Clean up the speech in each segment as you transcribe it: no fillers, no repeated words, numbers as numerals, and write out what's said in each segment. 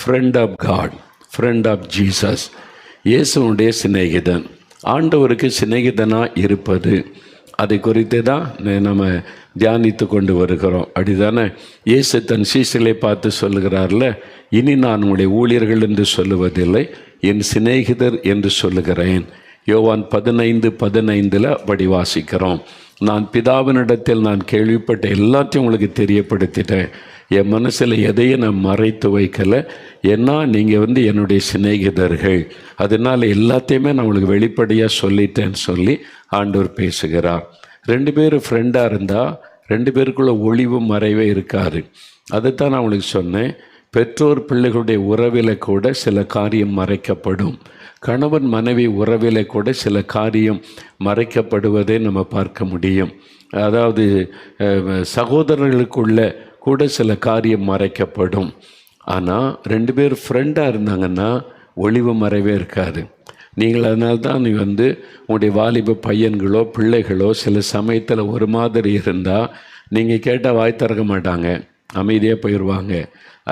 Friend of God, friend of Jesus. இயேசுனுடைய சிநேகிதன், ஆண்டவருக்கு சிநேகிதனாக இருப்பது, அதை குறித்து தான் நம்ம தியானித்து கொண்டு வருகிறோம். அப்படிதானே? இயேசு தன் சீசர்களை பார்த்து சொல்லுகிறார்ல, இனி நான் உங்களுடைய ஊழியர்கள் என்று சொல்லுவதில்லை, என் சிநேகிதர் என்று சொல்லுகிறேன். யோவான் 15:15 அப்படி வாசிக்கிறோம். நான் பிதாவினிடத்தில் நான் கேள்விப்பட்ட எல்லாத்தையும் உங்களுக்கு தெரியப்படுத்திட்டேன். என் மனசில் எதையும் நான் மறைத்து வைக்கலை. ஏன்னா நீங்கள் என்னுடைய சிநேகிதர்கள், அதனால் எல்லாத்தையுமே நான் உங்களுக்கு வெளிப்படையாக சொல்லிட்டேன்னு சொல்லி ஆண்டவர் பேசுகிறார். 2 பேரும் ஃப்ரெண்டாக இருந்தால் 2 பேருக்குள்ள ஒளிவு மறைவே இருக்காது. அதைத்தான் நான் உங்களுக்கு சொன்னேன். பெற்றோர் பிள்ளைகளுடைய உறவில் கூட சில காரியம் மறைக்கப்படும். கணவன் மனைவி உறவில் கூட சில காரியம் மறைக்கப்படுவதை நம்ம பார்க்க முடியும். அதாவது சகோதரர்களுக்குள்ள கூட சில காரியம் மறைக்கப்படும். ஆனால் 2 பேர் ஃப்ரெண்டாக இருந்தாங்கன்னா ஒளிவு மறைவே இருக்காது. நீங்கள் அதனால்தான் நீ உங்களுடைய வாலிப பையன்களோ பிள்ளைகளோ சில சமயத்தில் ஒரு மாதிரி இருந்தால் நீங்கள் கேட்டால் வாய் திறக்க மாட்டாங்க, அமைதியாக போயிடுவாங்க.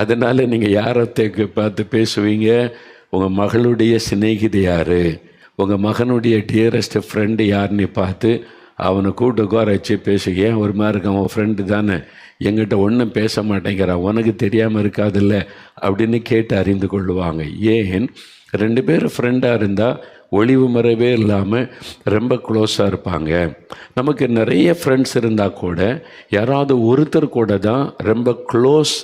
அதனால் நீங்கள் யாரை பார்த்து பேசுவீங்க? உங்கள் மகளுடைய சிநேகிதி யார், உங்கள் மகனுடைய டியரஸ்ட் ஃப்ரெண்டு யாருன்னு பார்த்து அவனை கூட்டு உட்கார வச்சு பேசுக. ஏன் ஒரு மாதிரி இருக்கான், உன் ஃப்ரெண்டு தானே, எங்கிட்ட ஒன்றும் பேச மாட்டேங்கிறான், உனக்கு தெரியாமல் இருக்காதில்ல அப்படின்னு கேட்டு அறிந்து கொள்ளுவாங்க. ஏன்? 2 பேர் ஃப்ரெண்டாக இருந்தால் ஒளிவு மறைவே இல்லாமல் ரொம்ப க்ளோஸாக இருப்பாங்க. நமக்கு நிறைய ஃப்ரெண்ட்ஸ் இருந்தால் கூட யாராவது ஒருத்தர் கூட தான் ரொம்ப க்ளோஸ்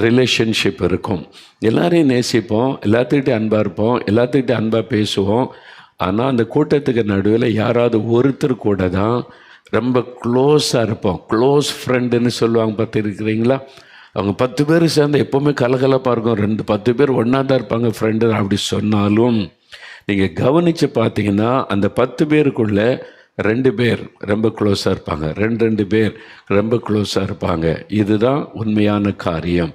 ரிலேஷன்ஷிப் இருக்கும். எல்லாரையும் நேசிப்போம், எல்லாத்துக்கிட்டே அன்பாக இருப்போம், எல்லாத்துக்கிட்டே அன்பாக பேசுவோம். ஆனால் அந்த கூட்டத்துக்கு நடுவில் யாராவது ஒருத்தர் கூட தான் ரொம்ப க்ளோஸாக இருப்போம். க்ளோஸ் ஃப்ரெண்டுன்னு சொல்லுவாங்க, பார்த்துருக்கிறீங்களா? அவங்க 10 பேர் சேர்ந்து எப்போவுமே கலகலப்பாக இருக்கும். 10 பேர் ஒன்றா தான் இருப்பாங்க ஃப்ரெண்டு. அப்படி சொன்னாலும் நீங்கள் கவனித்து பார்த்தீங்கன்னா அந்த 10 பேருக்குள்ளே 2 பேர் ரொம்ப க்ளோஸாக இருப்பாங்க, 2 பேர் ரொம்ப க்ளோஸாக இருப்பாங்க. இதுதான் உண்மையான காரியம்.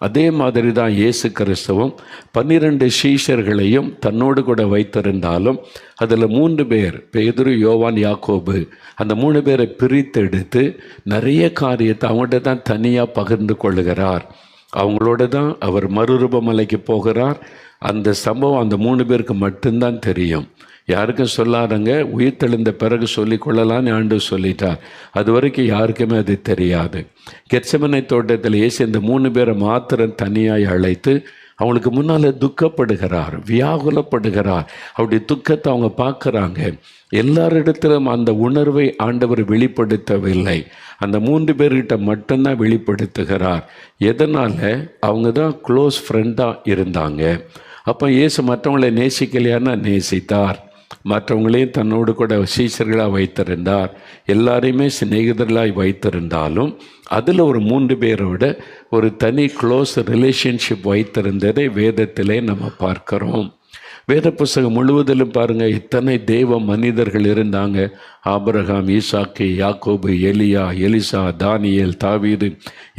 அதே மாதிரி தான் இயேசு கிறிஸ்துவும் 12 சீஷர்களையும் தன்னோடு கூட வைத்திருந்தாலும் அதில் 3 பேர், பேதுரு, யோவான், யாக்கோபு, அந்த 3 பேரை பிரித்தெடுத்து நிறைய காரியத்தை அவங்கள்ட்ட தான் தனியாக பகிர்ந்து கொள்ளுகிறார். அவங்களோட தான் அவர் மறுரூபமலைக்கு போகிறார். அந்த சம்பவம் அந்த 3 பேருக்கு மட்டும்தான் தெரியும், யாருக்கும் சொல்லாதங்க. உயிர்த்தெழுந்த பிறகு சொல்லி கொள்ளலான்னு ஆண்டவர் சொல்லிட்டார். அது வரைக்கும் யாருக்குமே அது தெரியாது. கெத்செமனே தோட்டத்தில் இயேசு இந்த 3 பேரை மாத்திரம் தனியாய் அழைத்து அவங்களுக்கு முன்னால் துக்கப்படுகிறார், வியாகுலப்படுகிறார். அவருடைய துக்கத்தை அவங்க பார்க்குறாங்க. எல்லாரிடத்திலும் அந்த உணர்வை ஆண்டவர் வெளிப்படுத்தவில்லை, அந்த 3 பேர்கிட்ட மட்டும்தான் வெளிப்படுத்துகிறார். எதனால்? அவங்க தான் க்ளோஸ் ஃப்ரெண்டாக இருந்தாங்க. அப்போ இயேசு மற்றவங்களை நேசிக்கலையானா நேசித்தார், மற்றவங்களையும் தன்னோடு கூட சீஷர்களாக வைத்திருந்தார், எல்லாரையுமே சிநேகிதர்களாக வைத்திருந்தாலும் அதில் ஒரு 3 பேரோட ஒரு தனி க்ளோஸ் ரிலேஷன்ஷிப் வைத்திருந்ததை வேதத்திலே நம்ம பார்க்கிறோம். வேத புஸ்தகம் முழுவதிலும் பாருங்கள், இத்தனை தேவ மனிதர்கள் இருந்தாங்க. ஆபிரகாம், ஈசாக்கு, யாக்கோபு, எலியா, எலிசா, தானியேல், தாவீது,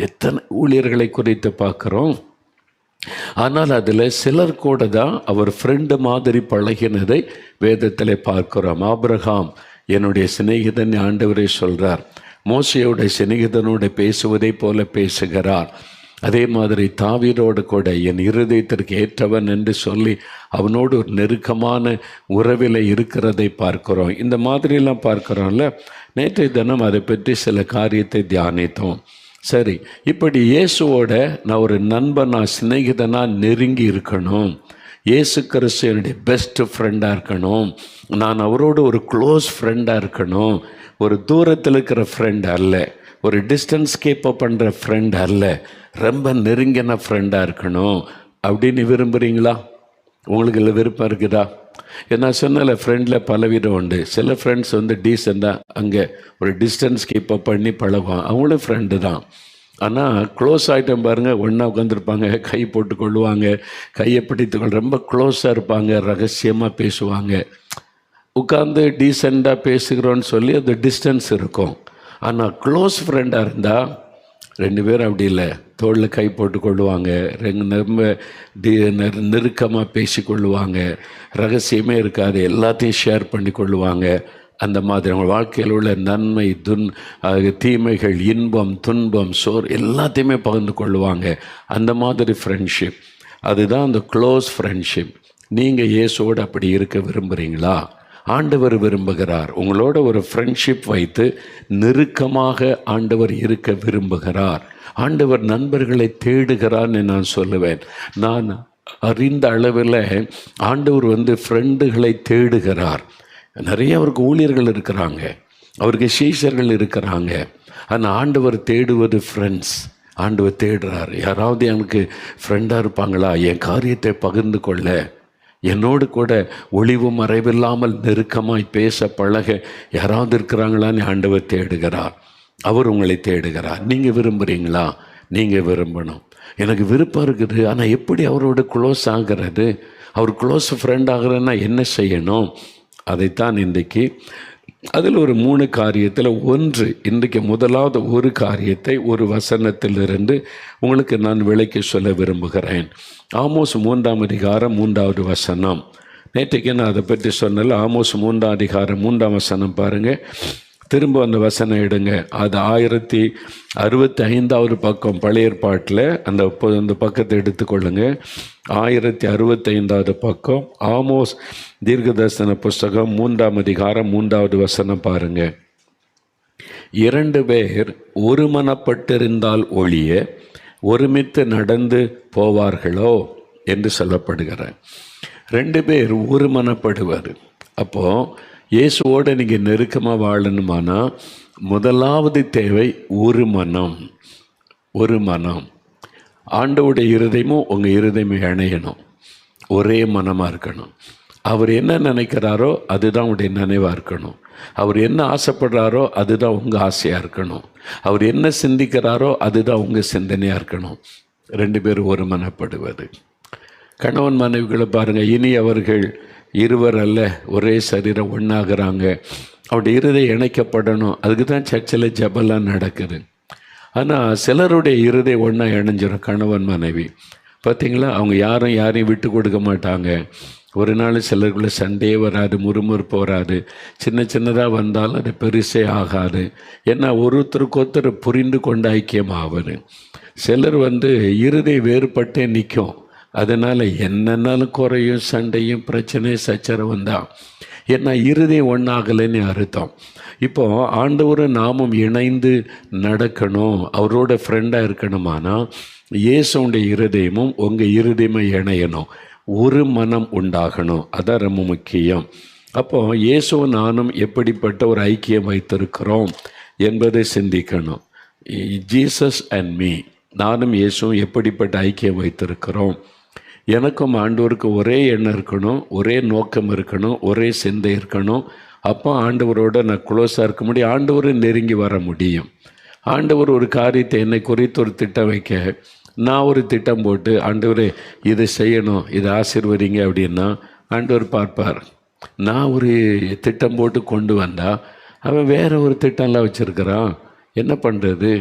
எத்தனை ஊழியர்களை குறித்து பார்க்குறோம். ஆனால் அதில் சிலர் கூட தான் அவர் ஃப்ரெண்டு மாதிரி பழகினதை வேதத்தில் பார்க்கிறோம். ஆபிரகாம் என்னுடைய சிநேகிதன் ஆண்டவரே சொல்கிறார். மோசையோட சிநேகிதனோட பேசுவதை போல பேசுகிறார். அதே மாதிரி தாவீதோடு கூட என் இருதயத்திற்கு ஏற்றவன் என்று சொல்லி அவனோடு ஒரு நெருக்கமான உறவில் இருக்கிறதை பார்க்கிறோம். இந்த மாதிரிலாம் பார்க்குறோம்ல. நேற்றைய தினம் அதை பற்றி சில காரியத்தை தியானித்தோம். சரி, இப்படி இயேசுவோட நான் ஒரு நண்பனாக சிநேகிதனாக நெருங்கி இருக்கணும், இயேசு கிறிஸ்து என்னுடைய பெஸ்ட் ஃப்ரெண்டாக இருக்கணும், நான் அவரோட ஒரு க்ளோஸ் ஃப்ரெண்டாக இருக்கணும், ஒரு தூரத்தில் இருக்கிற ஃப்ரெண்ட் அல்ல, ஒரு டிஸ்டன்ஸ் கீப்பப் பண்ணுற ஃப்ரெண்ட் அல்ல, ரொம்ப நெருங்கின ஃப்ரெண்டாக இருக்கணும் அப்படின்னு விரும்புகிறீங்களா? உங்களுக்கு இல்லை விருப்பம் இருக்குதா? ஏன்னா சொன்னால ஃப்ரெண்டில் பலவிதம் உண்டு. சில ஃப்ரெண்ட்ஸ் டீசெண்டாக அங்கே ஒரு டிஸ்டன்ஸ் கீப்பப் பண்ணி பழகுவாங்க, அவங்களும் ஃப்ரெண்டு தான். ஆனால் க்ளோஸ் ஆகிட்டம் பாருங்கள், ஒன்றா உட்காந்துருப்பாங்க, கை போட்டு கொள்ளுவாங்க, கையை பிடித்துக்கொள், ரொம்ப க்ளோஸாக இருப்பாங்க, ரகசியமாக பேசுவாங்க. உட்காந்து டீசெண்டாக பேசுகிறோன்னு சொல்லி அது டிஸ்டன்ஸ் இருக்கும். ஆனால் க்ளோஸ் ஃப்ரெண்டாக இருந்தால் 2 பேரும் அப்படி இல்லை, தோளில் கை போட்டு கொள்ளுவாங்க, ரொம்ப நெருக்கமாக பேசி கொள்ளுவாங்க, ரகசியமே இருக்காது, எல்லாத்தையும் ஷேர் பண்ணி கொள்ளுவாங்க. அந்த மாதிரி அவங்க வாழ்க்கையில் உள்ள நன்மை, தீமைகள், இன்பம், துன்பம், சோர் எல்லாத்தையுமே பகிர்ந்து கொள்ளுவாங்க. அந்த மாதிரி ஃப்ரெண்ட்ஷிப். அதுதான் அந்த க்ளோஸ் ஃப்ரெண்ட்ஷிப். நீங்கள் இயேசுவோடு அப்படி இருக்க விரும்புகிறீங்களா? ஆண்டவர் விரும்புகிறார். உங்களோட ஒரு ஃப்ரெண்ட்ஷிப் வைத்து நெருக்கமாக ஆண்டவர் இருக்க விரும்புகிறார். ஆண்டவர் நண்பர்களை தேடுகிறார்னு நான் சொல்லுவேன். நான் அறிந்த அளவில் ஆண்டவர் ஃப்ரெண்டுகளை தேடுகிறார். நிறைய அவருக்கு ஊழியர்கள் இருக்கிறாங்க, அவருக்கு சீஷர்கள் இருக்கிறாங்க. ஆனால் ஆண்டவர் தேடுவது ஃப்ரெண்ட்ஸ். ஆண்டவர் தேடுறார், யாராவது எனக்கு ஃப்ரெண்டாக இருப்பாங்களா, என் காரியத்தை பகிர்ந்து கொள்ள, என்னோடு கூட ஒளிவு மறைவில்லாமல் நெருக்கமாய் பேச பழக யாராவது இருக்கிறாங்களான்னு ஆண்டவர் தேடுகிறார். அவர் உங்களை தேடுகிறார். நீங்கள் விரும்புகிறீங்களா? நீங்கள் விரும்பணும். எனக்கு விருப்பம் இருக்குது, ஆனால் எப்படி அவரோட க்ளோஸ் ஆகிறது? அவர் க்ளோஸ் ஃப்ரெண்ட் ஆகிறன்னா என்ன செய்யணும்? அதைத்தான் இன்றைக்கு அதில் ஒரு 3 காரியத்தில் இன்றைக்கு முதலாவது ஒரு காரியத்தை ஒரு வசனத்திலிருந்து உங்களுக்கு நான் விளக்கி சொல்ல விரும்புகிறேன். ஆமோஸ் 3ஆம் அதிகாரம் 3வது வசனம். நேற்றைக்கு நான் அதை பற்றி சொன்னல. ஆமோஸ் 3ஆம் அதிகாரம் 3ஆம் வசனம் பாருங்கள். திரும்ப அந்த வசனம் எடுங்க. அது 1065வது பக்கம் பழைய ஏற்பாட்டில். அந்த பக்கத்தை எடுத்துக்கொள்ளுங்க. 1065வது பக்கம் ஆமோஸ் தீர்க்கதரிசன புஸ்தகம் 3ஆம் அதிகாரம் 3வது வசனம் பாருங்க. 2 பேர் ஒருமனப்பட்டிருந்தால் ஒழிய ஒருமித்து நடந்து போவார்களோ என்று சொல்லப்படுகிற 2 பேர் ஒருமனப்படுவார். அப்போது இயேசுவோடு நீங்கள் நெருக்கமாக வாழணுமானா முதலாவது தேவை ஒரு மனம். ஒரு மனம். ஆண்டவருடைய இருதயமும் உங்கள் இருதயமும் இணையணும், ஒரே மனமாக இருக்கணும். அவர் என்ன நினைக்கிறாரோ அதுதான் உடைய நினைவாக இருக்கணும். அவர் என்ன ஆசைப்படுறாரோ அதுதான் உங்கள் ஆசையாக இருக்கணும். அவர் என்ன சிந்திக்கிறாரோ அதுதான் உங்கள் சிந்தனையாக இருக்கணும். 2 பேரும் ஒருமனப்படுவது. கணவன் மனைவிகளை பாருங்கள். இனி அவர்கள் இருவர் அல்ல, ஒரே சரீரம் ஒன்றாகிறாங்க. அவருடைய இருதயம் இணைக்கப்படணும். அதுக்கு தான் சர்ச்சில் ஜெபம்லாம் நடக்குது. ஆனால் சிலருடைய இருதயம் ஒன்றா இணைஞ்சிடும். கணவன் மனைவி பார்த்திங்களா, அவங்க யாரையும் விட்டு கொடுக்க மாட்டாங்க. ஒரு நாள் சிலருக்குள்ளே சண்டையே வராது, முறுமுறுப்பு வராது. சின்னதாக வந்தாலும் அது பெருசே ஆகாது. ஏன்னா ஒருத்தருக்கு ஒருத்தர் புரிந்து கொண்டு ஐக்கியமாவது. சிலர் இருதயம் வேறுபட்டே நிற்கும். அதனால் என்னன்னாலும் குறையும், சண்டையும், பிரச்சனை, சச்சரவும் தான். ஏன்னா இருதயம் ஒன்றாகலைன்னு அர்த்தம். இப்போது ஆண்டவரை நாமும் இணைந்து நடக்கணும், அவரோட ஃப்ரெண்டாக இருக்கணுமானா இயேசுடைய இருதயமும் உங்கள் இருதயமும் இணையணும், ஒரு மனம் உண்டாகணும். அதான் ரொம்ப முக்கியம். அப்போது இயேசுவும் நானும் எப்படிப்பட்ட ஒரு ஐக்கியம் வைத்திருக்கிறோம் என்பதை சிந்திக்கணும். ஜீசஸ் அண்ட் மீ, நானும் இயேசுவும் எப்படிப்பட்ட ஐக்கியம் வைத்திருக்கிறோம். எனக்கும் ஆண்டவருக்கு ஒரே எண்ணம் இருக்கணும், ஒரே நோக்கம் இருக்கணும், ஒரே சிந்தை இருக்கணும். அப்போ ஆண்டவரோட நான் க்ளோஸாக இருக்க முடியும், ஆண்டவரை நெருங்கி வர முடியும். ஆண்டவர் ஒரு காரியத்தை என்னை குறித்து ஒரு திட்டம் வைக்க, நான் ஒரு திட்டம் போட்டு ஆண்டவரே இதை செய்யணும், இதை ஆசீர்வதிங்க அப்படின்னா ஆண்டவர் பார்ப்பார். நான் ஒரு திட்டம் போட்டு கொண்டு வந்தால் அவன் வேறு ஒரு திட்டம்லாம் வச்சுருக்கிறான், என்ன பண்ணுறது?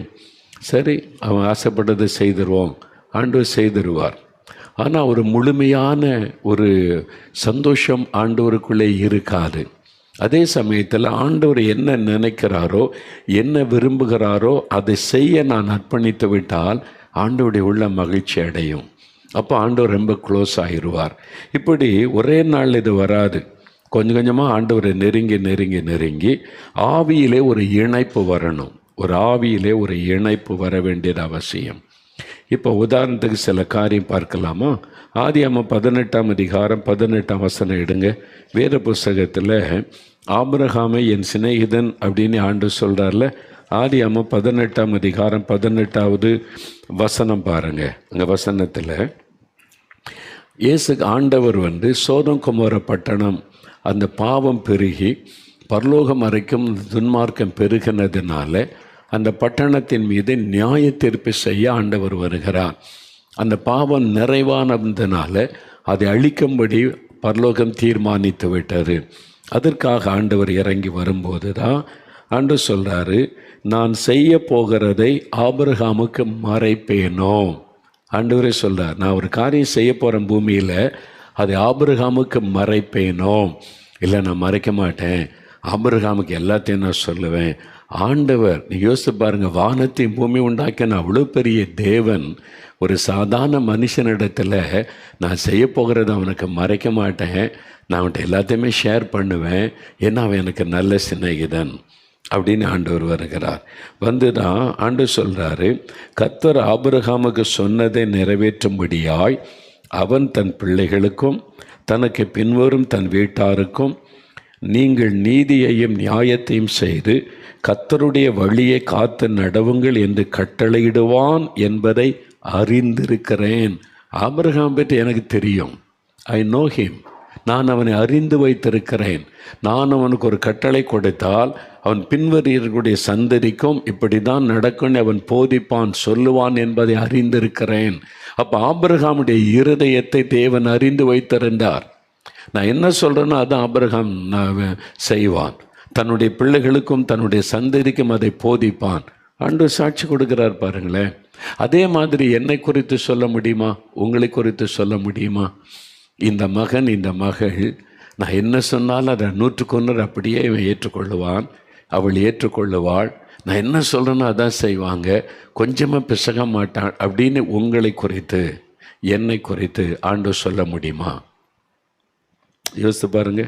சரி, அவன் ஆசைப்பட்டதை செய்திருவோம், ஆண்டவர் செய்திருவார். ஆனால் ஒரு முழுமையான ஒரு சந்தோஷம் ஆண்டவருக்குள்ளே இருக்காது. அதே சமயத்தில் ஆண்டவர் என்ன நினைக்கிறாரோ, என்ன விரும்புகிறாரோ அதை செய்ய நான் அர்ப்பணித்து விட்டால் ஆண்டவருடைய உள்ள மகிழ்ச்சி அடையும். அப்போ ஆண்டவர் ரொம்ப க்ளோஸ் ஆகிடுவார். இப்படி ஒரே நாள் இது வராது. கொஞ்சம் கொஞ்சமாக ஆண்டவரை நெருங்கி ஆவியிலே ஒரு இணைப்பு வரணும். ஒரு ஆவியிலே ஒரு இணைப்பு வர வேண்டியது அவசியம். இப்போ உதாரணத்துக்கு சில காரியம் பார்க்கலாமா? ஆதியாகமம் 18ஆம் அதிகாரம் 18ஆம் வசனம் எடுங்க. வேத புஸ்தகத்தில் ஆபிரகாமை என் சிநேகிதன் அப்படின்னு ஆண்டவர் சொல்கிறார்ல. ஆதியாகமம் 18ஆம் அதிகாரம் 18வது வசனம் பாருங்கள். அங்கே வசனத்தில் ஆண்டவர் சோதம் கொமோர பட்டணம் அந்த பாவம் பெருகி பரலோகம் வரைக்கும் துன்மார்க்கம் பெருகினதுனால அந்த பட்டணத்தின் மீது நியாய தீர்ப்பு செய்ய ஆண்டவர் வருகிறார். அந்த பாவம் நிறைவானதுனால அதை அழிக்கும்படி பரலோகம் தீர்மானித்து விட்டது. அதற்காக ஆண்டவர் இறங்கி வரும்போது தான் ஆண்டவர் சொல்கிறாரு, நான் செய்ய போகிறதை ஆபிரகாமுக்கு மறைப்பேனோ. ஆண்டவரே சொல்கிறார், நான் ஒரு காரியம் செய்ய போகிறேன் பூமியில், அதை ஆபிரகாமுக்கு மறைப்பேனோ. இல்லை, நான் மறைக்க மாட்டேன், ஆபிரகாமுக்கு எல்லாத்தையும் நான் சொல்லுவேன். ஆண்டவர், நீ யோசித்து பாருங்க, வானத்தையும் பூமி உண்டாக்கின அவ்வளோ பெரிய தேவன் ஒரு சாதாரண மனுஷனிடத்தில் நான் செய்ய போகிறத அவனுக்கு மறைக்க மாட்டேன், நான் அவன்கிட்ட எல்லாத்தையுமே ஷேர் பண்ணுவேன், ஏன்னா அவன் எனக்கு நல்ல சிநேகிதன் அப்படின்னு ஆண்டவர் வருகிறார். வந்து தான் ஆண்டவர் சொல்கிறாரு, கர்த்தர் ஆபிரகாமுக்கு சொன்னதை நிறைவேற்றும்படியாய் அவன் தன் பிள்ளைகளுக்கும் தனக்கு பின்வரும் தன் வீட்டாருக்கும் நீங்கள் நீதியையும் நியாயத்தையும் செய்து கர்த்தருடைய வழியை காத்து நடவுங்கள் என்று கட்டளையிடுவான் என்பதை அறிந்திருக்கிறேன். ஆபிரகாம் பற்றி எனக்கு தெரியும், ஐ நோ ஹிம். நான் அவனை அறிந்து வைத்திருக்கிறேன். நான் அவனுக்கு ஒரு கட்டளை கொடுத்தால் அவன் பின்வரியர்களுடைய சந்ததிக்கும் இப்படி தான் நடக்கும்னு அவன் போதிப்பான், சொல்லுவான் என்பதை அறிந்திருக்கிறேன். அப்போ ஆபிரகாமுடைய இருதயத்தை தேவன் அறிந்து வைத்திருந்தார். நான் என்ன சொல்கிறேன்னா அது ஆபிரகாம் செய்வான். தன்னுடைய பிள்ளைகளுக்கும் தன்னுடைய சந்ததிக்கும் அதை போதிப்பான். ஆண்டு சாட்சி கொடுக்கிறார் பாருங்களேன். அதே மாதிரி என்னை குறித்து சொல்ல முடியுமா? உங்களை குறித்து சொல்ல முடியுமா? இந்த மகன், இந்த மகள், நான் என்ன சொன்னாலும் அதை 100% அப்படியே இவன் ஏற்றுக்கொள்ளுவான், அவள் ஏற்றுக்கொள்ளுவாள். நான் என்ன சொல்கிறேன்னா அதான் செய்வாங்க, கொஞ்சமாக பிசக மாட்டான் அப்படின்னு உங்களை குறித்து, என்னை குறித்து ஆண்டவர் சொல்ல முடியுமா? யோசித்து பாருங்க.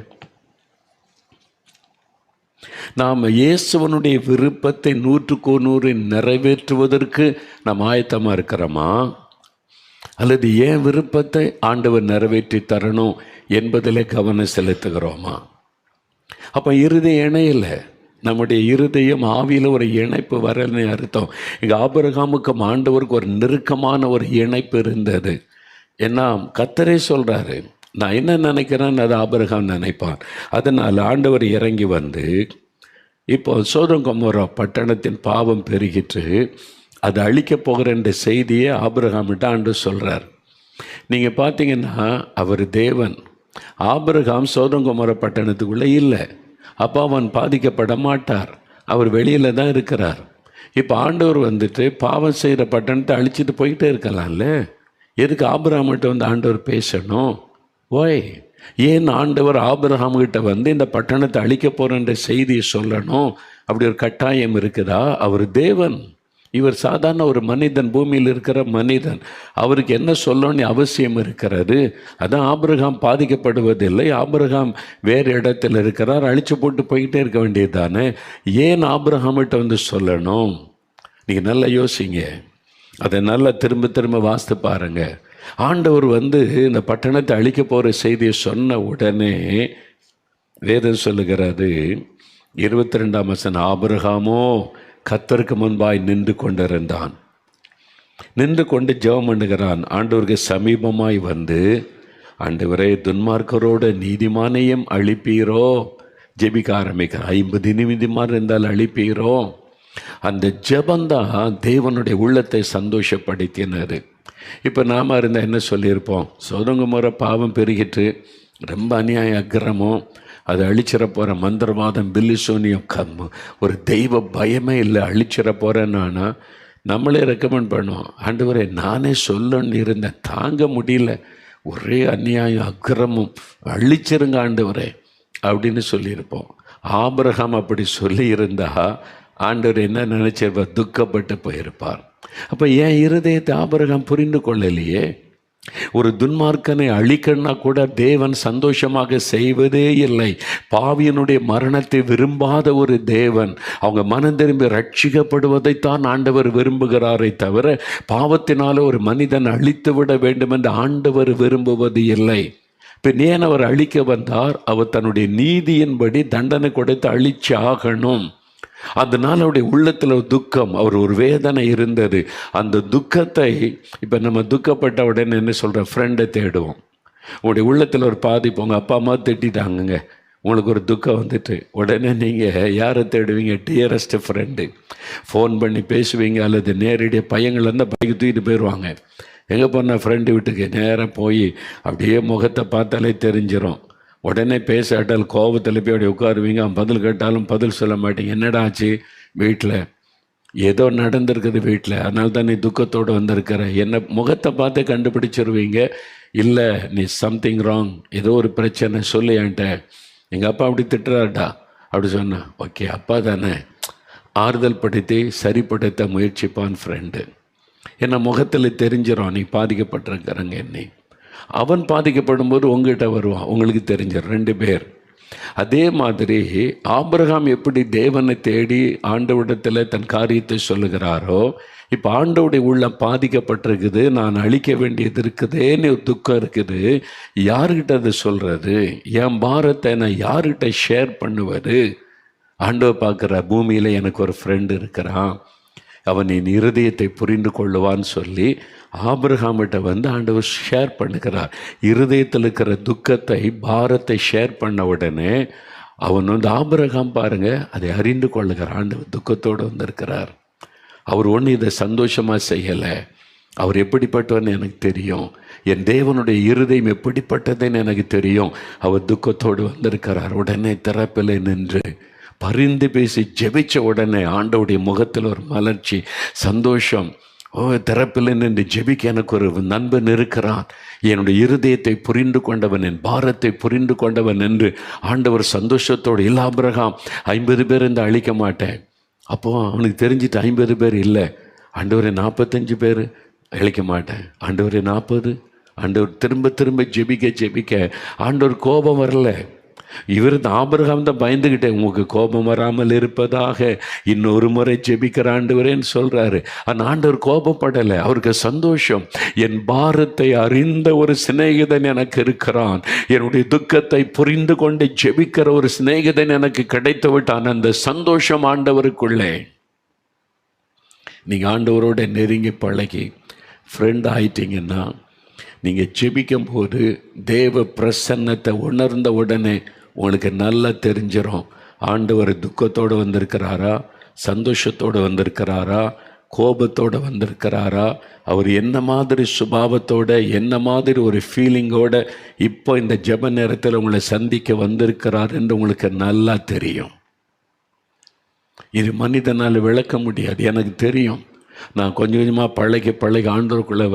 நாம் இயேசுவனுடைய விருப்பத்தை 100% நிறைவேற்றுவதற்கு நாம் ஆயத்தமாக இருக்கிறோமா? அல்லது ஏன் விருப்பத்தை ஆண்டவர் நிறைவேற்றி தரணும் என்பதில் கவனம் செலுத்துகிறோமா? அப்போ இருதய இணையில் நம்முடைய இருதயம் ஆவியில் ஒரு இணைப்பு வரலன்னு அர்த்தம். இங்கே ஆபிரகாமுக்கும் ஆண்டவருக்கு ஒரு நெருக்கமான ஒரு இணைப்பு இருந்தது. ஏன்னா கர்த்தரே சொல்கிறாரு, நான் என்ன நினைக்கிறேன்னு அது ஆபிரகாம் நினைப்பான். அதனால் ஆண்டவர் இறங்கி வந்து இப்போ சோதோம் கொமோரா பட்டணத்தின் பாவம் பெருகிட்டு அது அழிக்கப் போகிற என்ற செய்தியை ஆபிரகாம்கிட்ட ஆண்டவர் சொல்கிறார். நீங்கள் பார்த்தீங்கன்னா அவர் தேவன். ஆபிரகாம் சோதோம் கொமோரா பட்டணத்துக்குள்ளே இல்லை, அப்போ அவன் பாதிக்கப்பட மாட்டார், அவர் வெளியில் தான் இருக்கிறார். இப்போ ஆண்டவர் வந்துட்டு பாவம் செய்கிற பட்டணத்தை அழிச்சிட்டு போயிட்டே இருக்கலாம்ல. எதுக்கு ஆபிரகாம்கிட்ட வந்து ஆண்டவர் பேசணும்? ஓய், ஏன் ஆண்டவர் ஆபிரகாம்கிட்ட வந்து இந்த பட்டணத்தை அழிக்க போகிறன்ற செய்தியை சொல்லணும்? அப்படி ஒரு கட்டாயம் இருக்குதா? அவர் தேவன், இவர் சாதாரண ஒரு மனிதன், பூமியில் இருக்கிற மனிதன். அவருக்கு என்ன சொல்லணும்னு அவசியம் இருக்கிறது? அதான் ஆபிரகாம் பாதிக்கப்படுவதில்லை. ஆபிரகாம் வேறு இடத்துல இருக்கிறார், அழிச்சு போட்டு போய்கிட்டே இருக்க வேண்டியது தானே. ஏன் ஆபிரகாம்கிட்ட வந்து சொல்லணும்? நீங்கள் நல்லா யோசிங்க, அதை நல்லா திரும்ப திரும்ப வாசித்து பாருங்கள். ஆண்டவர் வந்து இந்த பட்டணத்தை அழிக்க போகிற செய்தியை சொன்ன உடனே வேதம் சொல்லுகிறது 22ஆம் வசனம், ஆபிரகாமோ கர்த்தருக்கு முன்பாய் நின்று கொண்டிருந்தான். நின்று கொண்டு ஜெபம் பண்ணுகிறான். ஆண்டவருக்கு சமீபமாய் வந்து, ஆண்டவரே துன்மார்க்கரோட நீதிமானையும் அழிப்பீரோ? ஜெபிக்க ஆரம்பிக்கிறான். 50 நிமிடமாக இருந்தால் அழிப்பீரோ? அந்த ஜெபந்தான் தேவனுடைய உள்ளத்தை சந்தோஷப்படுத்தினது. இப்போ நாம் இருந்தால் என்ன சொல்லியிருப்போம்? சோதோம் கொமோரா பாவம் பெருகிட்டு ரொம்ப அநியாய அக்கிரமம், அதை அழிச்சிட போகிற மந்திரவாதம், பில்லிசோனியம், ஒரு தெய்வ பயமே இல்லை, அழிச்சிட போகிறேன்னா நம்மளே ரெக்கமெண்ட் பண்ணுவோம். ஆண்டவரே நானே சொல்லணும்னு இருந்தேன், தாங்க முடியல, ஒரே அநியாயம் அக்கிரமம், அழிச்சிருங்க ஆண்டவரே அப்படின்னு சொல்லியிருப்போம். ஆபிரகாம் அப்படி சொல்லியிருந்தா ஆண்டவர் என்ன நினச்சிருப்பார்? துக்கப்பட்டு போயிருப்பார். அப்போ என் இருதயத்தை ஆபிரகாம் புரிந்து கொள்ளலையே. ஒரு துன்மார்க்கனை அழிக்கணும்னா கூட தேவன் சந்தோஷமாக செய்வதே இல்லை. பாவியனுடைய மரணத்தை விரும்பாத ஒரு தேவன், அவங்க மனம் திரும்பி ரட்சிக்கப்படுவதைத்தான் ஆண்டவர் விரும்புகிறாரே தவிர பாவத்தினால ஒரு மனிதன் அழித்து விட வேண்டும் என்று ஆண்டவர் விரும்புவது இல்லை. பின் ஏன் அவர் அழிக்க வந்தார்? அவர் தன்னுடைய நீதியின்படி தண்டனை கொடுத்து அழிச்சு ஆகணும். அதனால் அவருடைய உள்ளத்தில் ஒரு துக்கம், அவர் ஒரு வேதனை இருந்தது. அந்த துக்கத்தை இப்போ நம்ம துக்கப்பட்ட உடனே என்ன சொல்கிற, ஃப்ரெண்டை தேடுவோம். உங்களுடைய உள்ளத்தில் ஒரு பாதிப்பு, உங்கள் அப்பா அம்மா திட்டாங்கங்க, உங்களுக்கு ஒரு துக்கம் வந்துட்டு உடனே நீங்கள் யாரை தேடுவீங்க? Dearest friend. ஃபோன் பண்ணி பேசுவீங்க, அல்லது நேரடியாக பையங்கள் இருந்தால் பைக்கு தூக்கிட்டு போயிடுவாங்க. எங்கே போனால் ஃப்ரெண்டு வீட்டுக்கு நேராக போய் அப்படியே முகத்தை பார்த்தாலே தெரிஞ்சிடும். உடனே பேசாட்டால் கோபத்தில் போய் அப்படி உட்காருவீங்க. பதில் கேட்டாலும் பதில் சொல்ல மாட்டீங்க. என்னடா ஆச்சு? வீட்டில் ஏதோ நடந்திருக்குது வீட்டில், அதனால தான் நீ துக்கத்தோடு வந்திருக்கிற. என்ன முகத்தை பார்த்து கண்டுபிடிச்சிருவீங்க. இல்லை நீ சம்திங் ராங், ஏதோ ஒரு பிரச்சனை சொல்லு என்கிட்ட. எங்கள் அப்பா அப்படி திட்டுறாருடா அப்படி சொன்னேன். ஓகே அப்பா தானே, ஆறுதல் படுத்தி சரிப்படுத்த முயற்சிப்பான் ஃப்ரெண்டு. ஏன்னா முகத்தில் தெரிஞ்சிடும் நீ பாதிக்கப்பட்டிருக்கிறங்க என்னை. அவன் பாதிக்கப்படும் போது உங்ககிட்ட வருவான், உங்களுக்கு தெரிஞ்சிடும் 2 பேர். அதே மாதிரி ஆபிரகாம் எப்படி தேவனை தேடி ஆண்டவரிடத்தில் தன் காரியத்தை சொல்லுகிறாரோ, இப்போ ஆண்டவுடைய உள்ளம் பாதிக்கப்பட்டிருக்குது, நான் அழிக்க வேண்டியது இருக்குதுன்னு துக்கம் இருக்குது. யார்கிட்ட அதை சொல்கிறது? என் பாரத்தை நான் யார்கிட்ட ஷேர் பண்ணுவது? ஆண்டவர் பார்க்குற பூமியில் எனக்கு ஒரு ஃப்ரெண்டு இருக்கிறான், அவன் என் இருதயத்தை புரிந்து கொள்ளுவான்னு சொல்லி ஆபிரகாமிட்ட ஆண்டவர் ஷேர் பண்ணுகிறார். இருதயத்தில் இருக்கிற துக்கத்தை, பாரத்தை ஷேர் பண்ண உடனே அவன் ஆபிரகாம் பாருங்க அதை அறிந்து கொள்ளுகிறார். ஆண்டவர் துக்கத்தோடு வந்திருக்கிறார். அவர் ஒன்று இதை சந்தோஷமாக செய்யலை. அவர் எப்படிப்பட்டவன்னு எனக்கு தெரியும், என் தேவனுடைய இருதயம் எப்படிப்பட்டதுன்னு எனக்கு தெரியும். அவர் துக்கத்தோடு வந்திருக்கிறார். உடனே திறப்பில் நின்று பரிந்து பேசி ஜெபிச்ச உடனே ஆண்டவுடைய முகத்தில் ஒரு மலர்ச்சி, சந்தோஷம். திறப்பில் நின்று ஜெபிக்க எனக்கு ஒரு நண்பன் இருக்கிறான், என்னுடைய இருதயத்தை புரிந்து கொண்டவன், என் பாரத்தை புரிந்து கொண்டவன் என்று ஆண்டவர் சந்தோஷத்தோடு. இல்லை ஆபிரகாம் 50 பேர் இருந்து அழிக்க மாட்டேன். அப்போது அவனுக்கு தெரிஞ்சிட்டு 50 பேர் இல்லை, ஆண்டவரே 45 பேர் அழிக்க மாட்டேன், ஆண்டவரே 40. ஆண்டவர் திரும்ப திரும்ப ஜெபிக்க ஆண்டவர் கோபம் வரல. இவர் ஆபிரகாம் தான் பயந்துக்கிட்டேன், உங்களுக்கு கோபம் வராமல் இருப்பதாக இன்னொரு முறை ஜெபிக்கிற ஆண்டவரேன்னு சொல்கிறாரு. ஆனால் ஆண்டவர் கோபப்படலை, அவருக்கு சந்தோஷம். என் பாரத்தை அறிந்த ஒரு சிநேகிதன் எனக்கு இருக்கிறான், என்னுடைய துக்கத்தை புரிந்து கொண்டு ஜெபிக்கிற ஒரு சிநேகிதன் எனக்கு கிடைத்து விட்டான். அந்த சந்தோஷம் ஆண்டவருக்குள்ளே. நீங்கள் ஆண்டவரோட நெருங்கி பழகி ஃப்ரெண்ட் ஆயிட்டீங்கன்னா, நீங்கள் ஜெபிக்கும் போது தேவ பிரசன்னத்தை உணர்ந்த உடனே உங்களுக்கு நல்லா தெரிஞ்சிடும், ஆண்டவர் துக்கத்தோடு வந்திருக்கிறாரா, சந்தோஷத்தோடு வந்திருக்கிறாரா, கோபத்தோடு வந்திருக்கிறாரா, அவர் என்ன மாதிரி சுபாவத்தோட, என்ன மாதிரி ஒரு ஃபீலிங்கோட இப்போ இந்த ஜெப நேரத்தில் உங்களை சந்திக்க வந்திருக்கிறார் என்று உங்களுக்கு நல்லா தெரியும். இது மனிதனால் விளக்க முடியாது. எனக்கு தெரியும், நான் கொஞ்சம் கொஞ்சமாக பழகி ஆண்டவருக்குள்ளே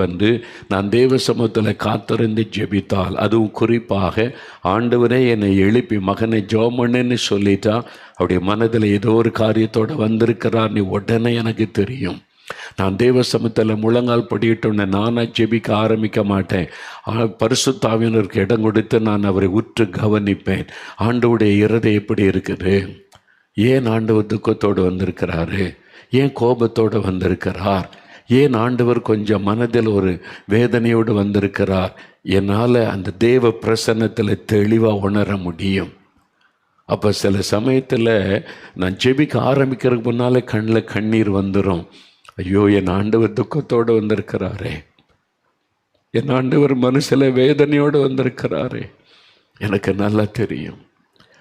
நான் தேவ சமூகத்தில் காத்திருந்து ஜெபித்தால், அதுவும் குறிப்பாக ஆண்டவரே என்னை எழுப்பி மகனை ஜோமன்னு சொல்லிட்டா அவருடைய மனதில் ஏதோ ஒரு காரியத்தோடு வந்திருக்கிறார் நீ உடனே எனக்கு தெரியும். நான் தேவ சமூகத்தில் முழங்கால் படியிட்டோன்னே நானாக ஜெபிக்க ஆரம்பிக்க மாட்டேன். பரிசுத்த ஆவியானவருக்கு இடம் கொடுத்து நான் அவரை உற்று கவனிப்பேன். ஆண்டவருடைய இருதயம் எப்படி இருக்குது, ஏன் ஆண்டவர் துக்கத்தோடு வந்திருக்கிறாரு, ஏன் கோபத்தோடு வந்திருக்கிறார், ஏன் ஆண்டவர் கொஞ்சம் மனதில் ஒரு வேதனையோடு வந்திருக்கிறார். என்னால் அந்த தேவ பிரசன்னத்தில் தெளிவாக உணர முடியும். அப்போ சில சமயத்தில் நான் ஜெபிக்க ஆரம்பிக்கிறதுக்கு முன்னால் கண்ணில் கண்ணீர் வந்துடும். ஐயோ, என் ஆண்டவர் துக்கத்தோடு வந்திருக்கிறாரே, என் ஆண்டவர் மனசில் வேதனையோடு வந்திருக்கிறாரே. எனக்கு நல்லா தெரியும்,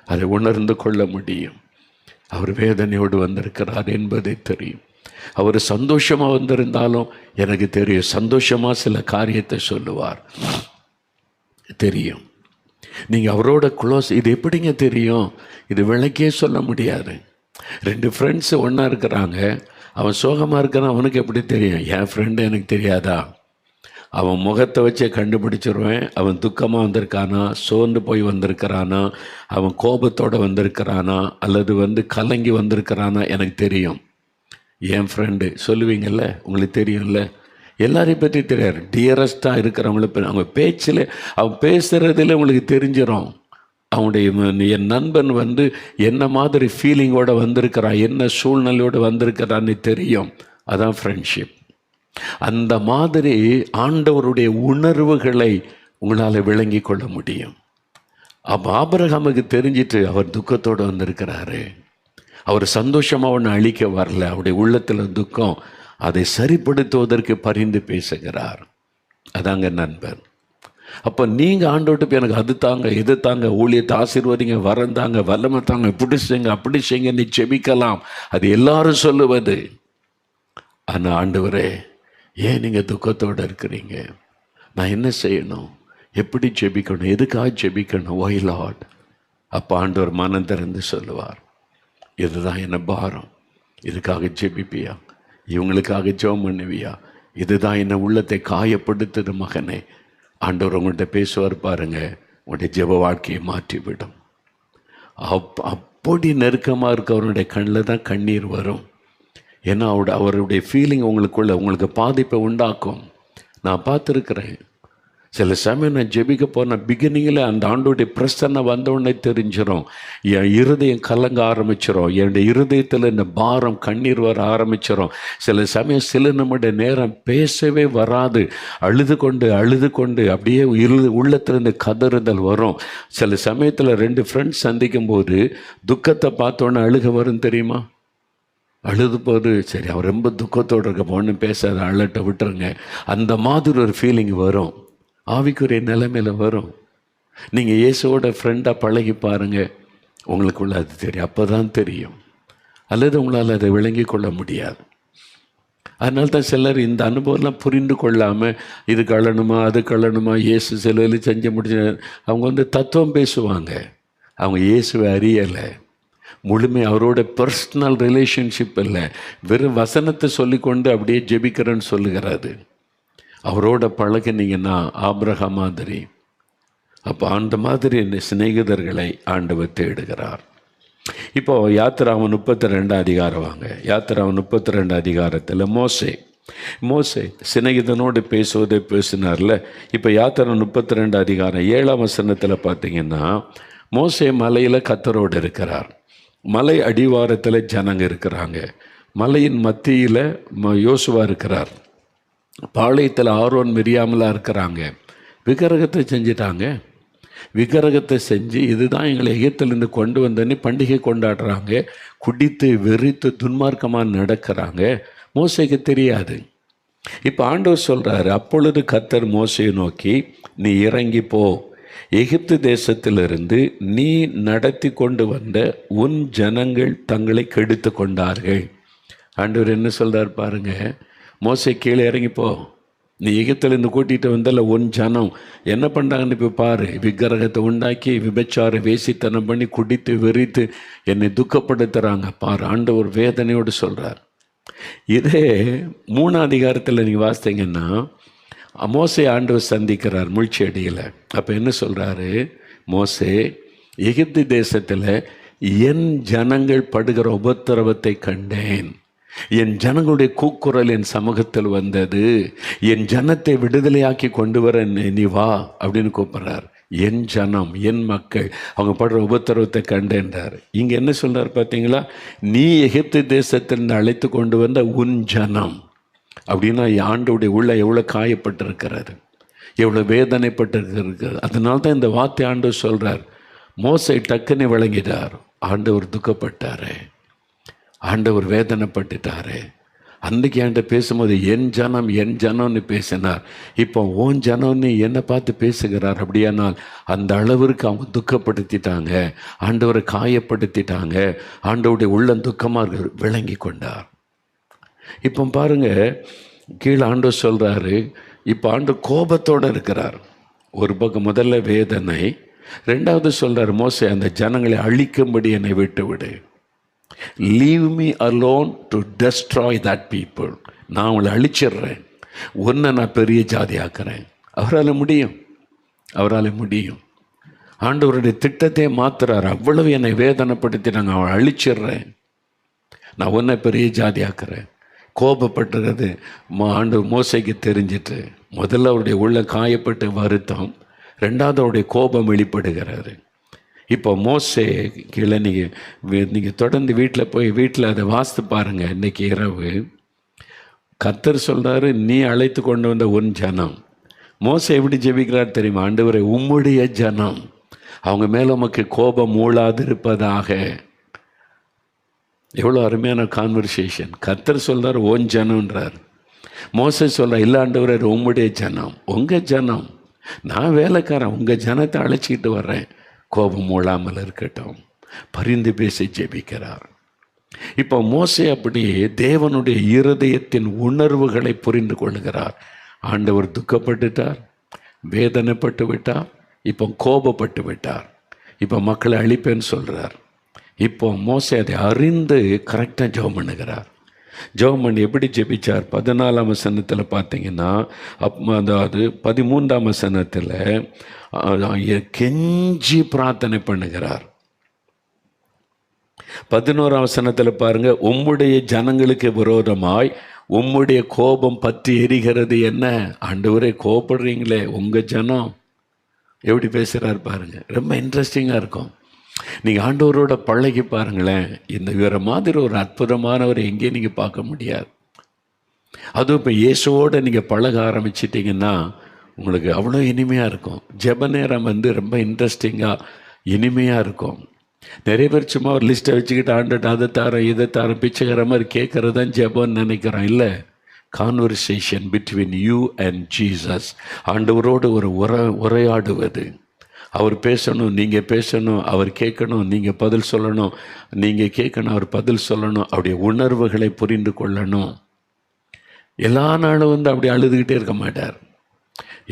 அதை உணர்ந்து கொள்ள முடியும். அவர் வேதனையோடு வந்திருக்கிறார் என்பதை தெரியும். அவர் சந்தோஷமாக வந்திருந்தாலும் எனக்கு தெரியும், சந்தோஷமாக சில காரியத்தை சொல்லுவார் தெரியும். நீங்கள் அவரோட க்ளோஸ். இது எப்படிங்க தெரியும்? இது விளக்கே சொல்ல முடியாது. 2 ஃப்ரெண்ட்ஸு ஒன்றா இருக்கிறாங்க, அவன் சோகமாக இருக்கிறான், அவனுக்கு எப்படி தெரியும்? என் ஃப்ரெண்டு எனக்கு தெரியாதா? அவன் முகத்தை வச்சே கண்டுபிடிச்சிருவேன். அவன் துக்கமாக வந்திருக்கானா, சோர்ந்து போய் வந்திருக்கிறானா, அவன் கோபத்தோடு வந்திருக்கிறானா, அல்லது கலங்கி வந்திருக்கிறானா, எனக்கு தெரியும். என் ஃப்ரெண்டு சொல்லுவீங்கள்ல, உங்களுக்கு தெரியும்ல. எல்லாரையும் பற்றி தெரியாது, டியரஸ்ட்டாக இருக்கிறவங்கள அவங்க பேச்சில், அவன் பேசுகிறதுல உங்களுக்கு தெரிஞ்சிடும். அவனுடைய என் நண்பன் என்ன மாதிரி ஃபீலிங்கோடு வந்திருக்கிறான், என்ன சூழ்நிலையோடு வந்திருக்கிறான்னு தெரியும். அதான் ஃப்ரெண்ட்ஷிப். அந்த மாதிரி ஆண்டவருடைய உணர்வுகளை உங்களால் விளங்கி கொள்ள முடியும். அப்போ ஆபிரகாமுக்கு தெரிஞ்சிட்டு அவர் துக்கத்தோடு வந்திருக்கிறாரு, அவர் சந்தோஷமாக ஒன்று அழிக்க வரல, அவருடைய உள்ளத்தில் துக்கம், அதை சரிப்படுத்துவதற்கு பரிந்து பேசுகிறார். அதாங்க நண்பர். அப்போ நீங்கள் ஆண்டவர்கிட்ட எனக்கு அது தாங்க, இது தாங்க, ஊழியத்தை ஆசீர்வதிங்க, வரந்தாங்க, வல்லமை தாங்க, இப்படி செய்யுங்க, அப்படி செய்யுங்க, நீ செபிக்கலாம், அது எல்லாரும் சொல்லுவது. ஆனால் ஆண்டவரே, ஏன் நீங்கள் துக்கத்தோடு இருக்கிறீங்க? நான் என்ன செய்யணும்? எப்படி ஜெபிக்கணும்? எதுக்காக ஜெபிக்கணும்? Why Lord. அப்போ ஆண்டவர் மனம் திறந்து சொல்லுவார், இதுதான் என்ன பாரம், இதுக்காக ஜெபிப்பியா, இவங்களுக்காக ஜெபம் பண்ணுவியா, இதுதான் என்ன உள்ளத்தை காயப்படுத்துது மகனே. ஆண்டவர் உங்கள்கிட்ட பேசுவார் பாருங்க, உங்களுடைய ஜெப வாழ்க்கையை மாற்றிவிடும். அப்படி நெருக்கமாக இருக்கவருடைய கண்ணில் தான் கண்ணீர் வரும். ஏன்னா அவருடைய ஃபீலிங் உங்களுக்கு பாதிப்பை உண்டாக்கும். நான் பார்த்துருக்குறேன். சில சமயம் நான் ஜெபிக்க போனால் பிகினிங்கில் அந்த ஆண்டோடைய பிரசன்னை வந்தோடனே தெரிஞ்சிடும். என் இருதயம் கலங்க ஆரம்பிச்சிடும். என்னுடைய இருதயத்தில் இந்த பாரம் கண்ணீர் வர ஆரம்பிச்சிடும். சில சமயம் சில நம்முடைய நேரம் பேசவே வராது. அழுது கொண்டு அப்படியே உள்ளத்திலிருந்து கதறுதல் வரும். சில சமயத்தில் 2 ஃப்ரெண்ட்ஸ் சந்திக்கும் போது துக்கத்தை பார்த்தோன்னே அழுக வரும் தெரியுமா? அழுது போது சரி அவன் ரொம்ப துக்கத்தோடு இருக்க பொண்ணு பேசாத, அழட்ட விட்டுருங்க, அந்த மாதிரி ஒரு ஃபீலிங் வரும். ஆவிக்குரிய நிலைமையில் வரும். நீங்கள் இயேசுவோட ஃப்ரெண்டாக பழகி பாருங்கள், உங்களுக்குள்ள அது தெரியும். அப்போ தான் தெரியும். அல்லது உங்களால் அதை விளங்கி கொள்ள முடியாது. அதனால தான் சிலர் இந்த அனுபவம்லாம் புரிந்து கொள்ளாமல் இது கழணுமா அது கழணுமா, இயேசு சிலையில் செஞ்சு முடிச்சு அவங்க தத்துவம் பேசுவாங்க. அவங்க இயேசுவை அறியலை. முழுமை அவரோட பர்சனல் ரிலேஷன்ஷிப் இல்லை. வெறும் வசனத்தை சொல்லிக்கொண்டு அப்படியே ஜெபிக்கிறேன்னு சொல்லுகிறாரு. அவரோட பழகினீங்கன்னா ஆபிரகாம் மாதிரி. அப்போ அந்த மாதிரி சிநேகிதர்களை ஆண்டவர் தேடுகிறார். இப்போது யாத்திராமம் 32 அதிகாரம் வாங்க. யாத்திராமம் 32 அதிகாரத்தில் மோசே சிநேகிதனோடு பேசினார்ல. இப்போ யாத்திராமம் 32 அதிகாரம் 7ஆம் வசனத்தில் பார்த்தீங்கன்னா, மோசே மலையில் கர்த்தரோடு இருக்கிறார். மலை அடிவாரத்தில் ஜனங்க இருக்கிறாங்க. மலையின் மத்தியில் யோசுவா இருக்கிறார். பாளையத்தில் ஆரோன் மிரியாமலாக இருக்கிறாங்க. விக்கிரகத்தை செஞ்சிட்டாங்க. விக்கிரகத்தை செஞ்சு இதுதான் எங்களை எகிப்திலிருந்து கொண்டு வந்தன்னு பண்டிகை கொண்டாடுறாங்க. குடித்து வெறித்து துன்மார்க்கமாக நடக்கிறாங்க. மோசேக்கு தெரியாது. இப்போ ஆண்டவர் சொல்கிறாரு, அப்பொழுது கர்த்தர் மோசேயை நோக்கி, நீ இறங்கி போ, எகிப்து தேசத்திலிருந்து நீ நடத்தி கொண்டு வந்த உன் ஜனங்கள் தங்களை கெடுத்து கொண்டார்கள். ஆண்டவர் என்ன சொல்கிறார் பாருங்க, மோசே கீழே இறங்கிப்போ, நீ எகிப்திலேருந்து கூட்டிகிட்டு வந்தல உன் ஜனம் என்ன பண்ணுறாங்கன்னு இப்போ பாரு. விக்கிரகத்தை உண்டாக்கி விபச்சார வேசித்தனம் பண்ணி குடித்து வெறித்து என்னை துக்கப்படுத்துகிறாங்க பாரு. ஆண்டவர் வேதனையோடு சொல்கிறார். இதே 3ஆம் அதிகாரத்தில் நீங்கள் வாசித்தீங்கன்னா, மோசே ஆண்டவர் சந்திக்கிறார் முள்செடியில். அப்போ என்ன சொல்கிறாரு, மோசே, எகிப்து தேசத்தில் என் ஜனங்கள் படுகிற உபத்திரவத்தை கண்டேன். என் ஜனங்களுடைய கூக்குரல் என் சமூகத்தில் வந்தது. என் ஜனத்தை விடுதலையாக்கி கொண்டு வர நீ வா அப்படின்னு கூப்பிட்றார். என் ஜனம், என் மக்கள் அவங்க படுற உபத்திரவத்தை கண்டேன்றார். இங்கே என்ன சொல்கிறார் பார்த்தீங்களா, நீ எகிப்து தேசத்திலிருந்து அழைத்து கொண்டு வந்த உன் ஜனம் அப்படின்னா ஆண்டோடைய உள்ள எவ்வளோ காயப்பட்டிருக்கிறாரு, எவ்வளோ வேதனைப்பட்டிருக்கிறது. அதனால தான் இந்த வார்த்தை ஆண்டவர் சொல்கிறார். மோசே டக்குன்னு விளங்கிட்டார். ஆண்டவர் துக்கப்பட்டார், ஆண்டவர் வேதனைப்பட்டுட்டார். அன்றைக்கி என்கிட்ட பேசும்போது என் ஜனம்னு பேசினார். இப்போ ஓன் ஜனம்னு என்னை பார்த்து பேசுகிறார். அப்படியானால் அந்த அளவிற்கு அவங்க துக்கப்படுத்திட்டாங்க, ஆண்டவரை காயப்படுத்திட்டாங்க. ஆண்டவருடைய உள்ளம் துக்கமாக விளங்கி கொண்டார். இப்போ பாருங்க, கீழே ஆண்டவர் சொல்கிறாரு, இப்போ ஆண்டவர் கோபத்தோடு இருக்கிறார். ஒரு பக்கம் முதல்ல வேதனை, 2வது சொல்கிறார், மோசே அந்த ஜனங்களை அழிக்கும்படி என்னை விட்டு விடு. Leave me alone to destroy that people. நான் அவங்களை அழிச்சிடுறேன், ஒன்றை நான் பெரிய ஜாதி ஆக்குறேன். அவரால் முடியும். ஆண்டவருடைய திட்டத்தை மாத்துறாரு. அவ்வளவு என்னை வேதனைப்படுத்தினாங்க, அவளை அழிச்சிடுறேன், நான் ஒன்றை பெரிய ஜாதி ஆக்குறேன். கோபப்பட்டுறது ஆண்டவர் மோசைக்கு தெரிஞ்சிட்டு, முதல்ல அவருடைய உள்ள காயப்பட்டு வருத்தம், 2வது அவருடைய கோபம் வெளிப்படுகிறாரு. இப்போ மோசே கீழே நீங்கள் தொடர்ந்து வீட்டில் அதை வாசித்து பாருங்கள். இன்றைக்கி இரவு கர்த்தர் சொல்கிறாரு, நீ அழைத்து கொண்டு வந்த உன் ஜனம். மோசே எப்படி ஜெபிக்கிறார் தெரியுமா, ஆண்டவரே உம்முடைய ஜனம், அவங்க மேலே உமக்கு கோபம் மூளாது இருப்பதாக. எவ்வளோ அருமையான கான்வர்சேஷன். கர்த்தர் சொல்கிறார் ஓன் ஜனம்ன்றார். மோசே சொல்கிறார், இல்லை ஆண்டவரே உம்முடைய ஜனம், உங்கள் ஜனம், நான் வேலைக்காரன், உங்கள் ஜனத்தை அழைச்சிக்கிட்டு வர்றேன், கோபம் மூழாமல் இருக்கட்டும். பரிந்து பேசி ஜெபிக்கிறார். இப்போ மோசே அப்படியே தேவனுடைய இருதயத்தின் உணர்வுகளை புரிந்து கொள்கிறார். ஆண்டவர் துக்கப்பட்டுட்டார், வேதனைப்பட்டு விட்டார், இப்போ கோபப்பட்டு விட்டார், இப்போ மக்களை அழிப்பேன்னு சொல்கிறார். இப்போ மோசே அதை அறிந்து கரெக்டாக ஜெபம் பண்ணுகிறார். ஜெபம் பண்ணி எப்படி ஜெபிச்சார்? 14ஆம் வசனத்தில் பார்த்தீங்கன்னா, அதாவது 13ஆம் வசனத்தில் கெஞ்சி பிரார்த்தனை பண்ணுகிறார். 11ஆம் வசனத்தில் பாருங்க, உம்முடைய ஜனங்களுக்கு விரோதமாய் உம்முடைய கோபம் பற்றி எரிகிறது. என்ன ஆண்டவரே, கோபப்படுறீங்களே, உங்கள் ஜனம் எப்படி பேசுகிறார் பாருங்க. ரொம்ப இன்ட்ரெஸ்டிங்காக இருக்கும். நீங்கள் ஆண்டவரோட பழகி பாருங்களேன், இந்த வேறு மாதிரி ஒரு அற்புதமானவர் எங்கேயும் நீங்கள் பார்க்க முடியாது. அதுவும் இப்போ இயேசுவோடு நீங்கள் பழக ஆரம்பிச்சிட்டிங்கன்னா உங்களுக்கு அவ்வளோ இனிமையாக இருக்கும். ஜெப நேரம் ரொம்ப இன்ட்ரெஸ்டிங்காக இனிமையாக இருக்கும். நிறைய பேர் சும்மா ஒரு லிஸ்ட்டை வச்சுக்கிட்டு ஆண்டுட்டு அதை தாரம் இதை தாரம் பிச்சைக்கிற மாதிரி கேட்குறது தான் ஜெபம்னு நினைக்கிறோம். இல்லை, conversation between you and Jesus. ஆண்டவரோடு ஒரு உரையாடுவது. அவர் பேசணும், நீங்கள் பேசணும், அவர் கேட்கணும், நீங்கள் பதில் சொல்லணும், நீங்கள் கேட்கணும், அவர் பதில் சொல்லணும். அவருடைய உணர்வுகளை புரிந்து கொள்ளணும். எல்லா நாளும் அப்படி அழுதுகிட்டே இருக்க மாட்டார்.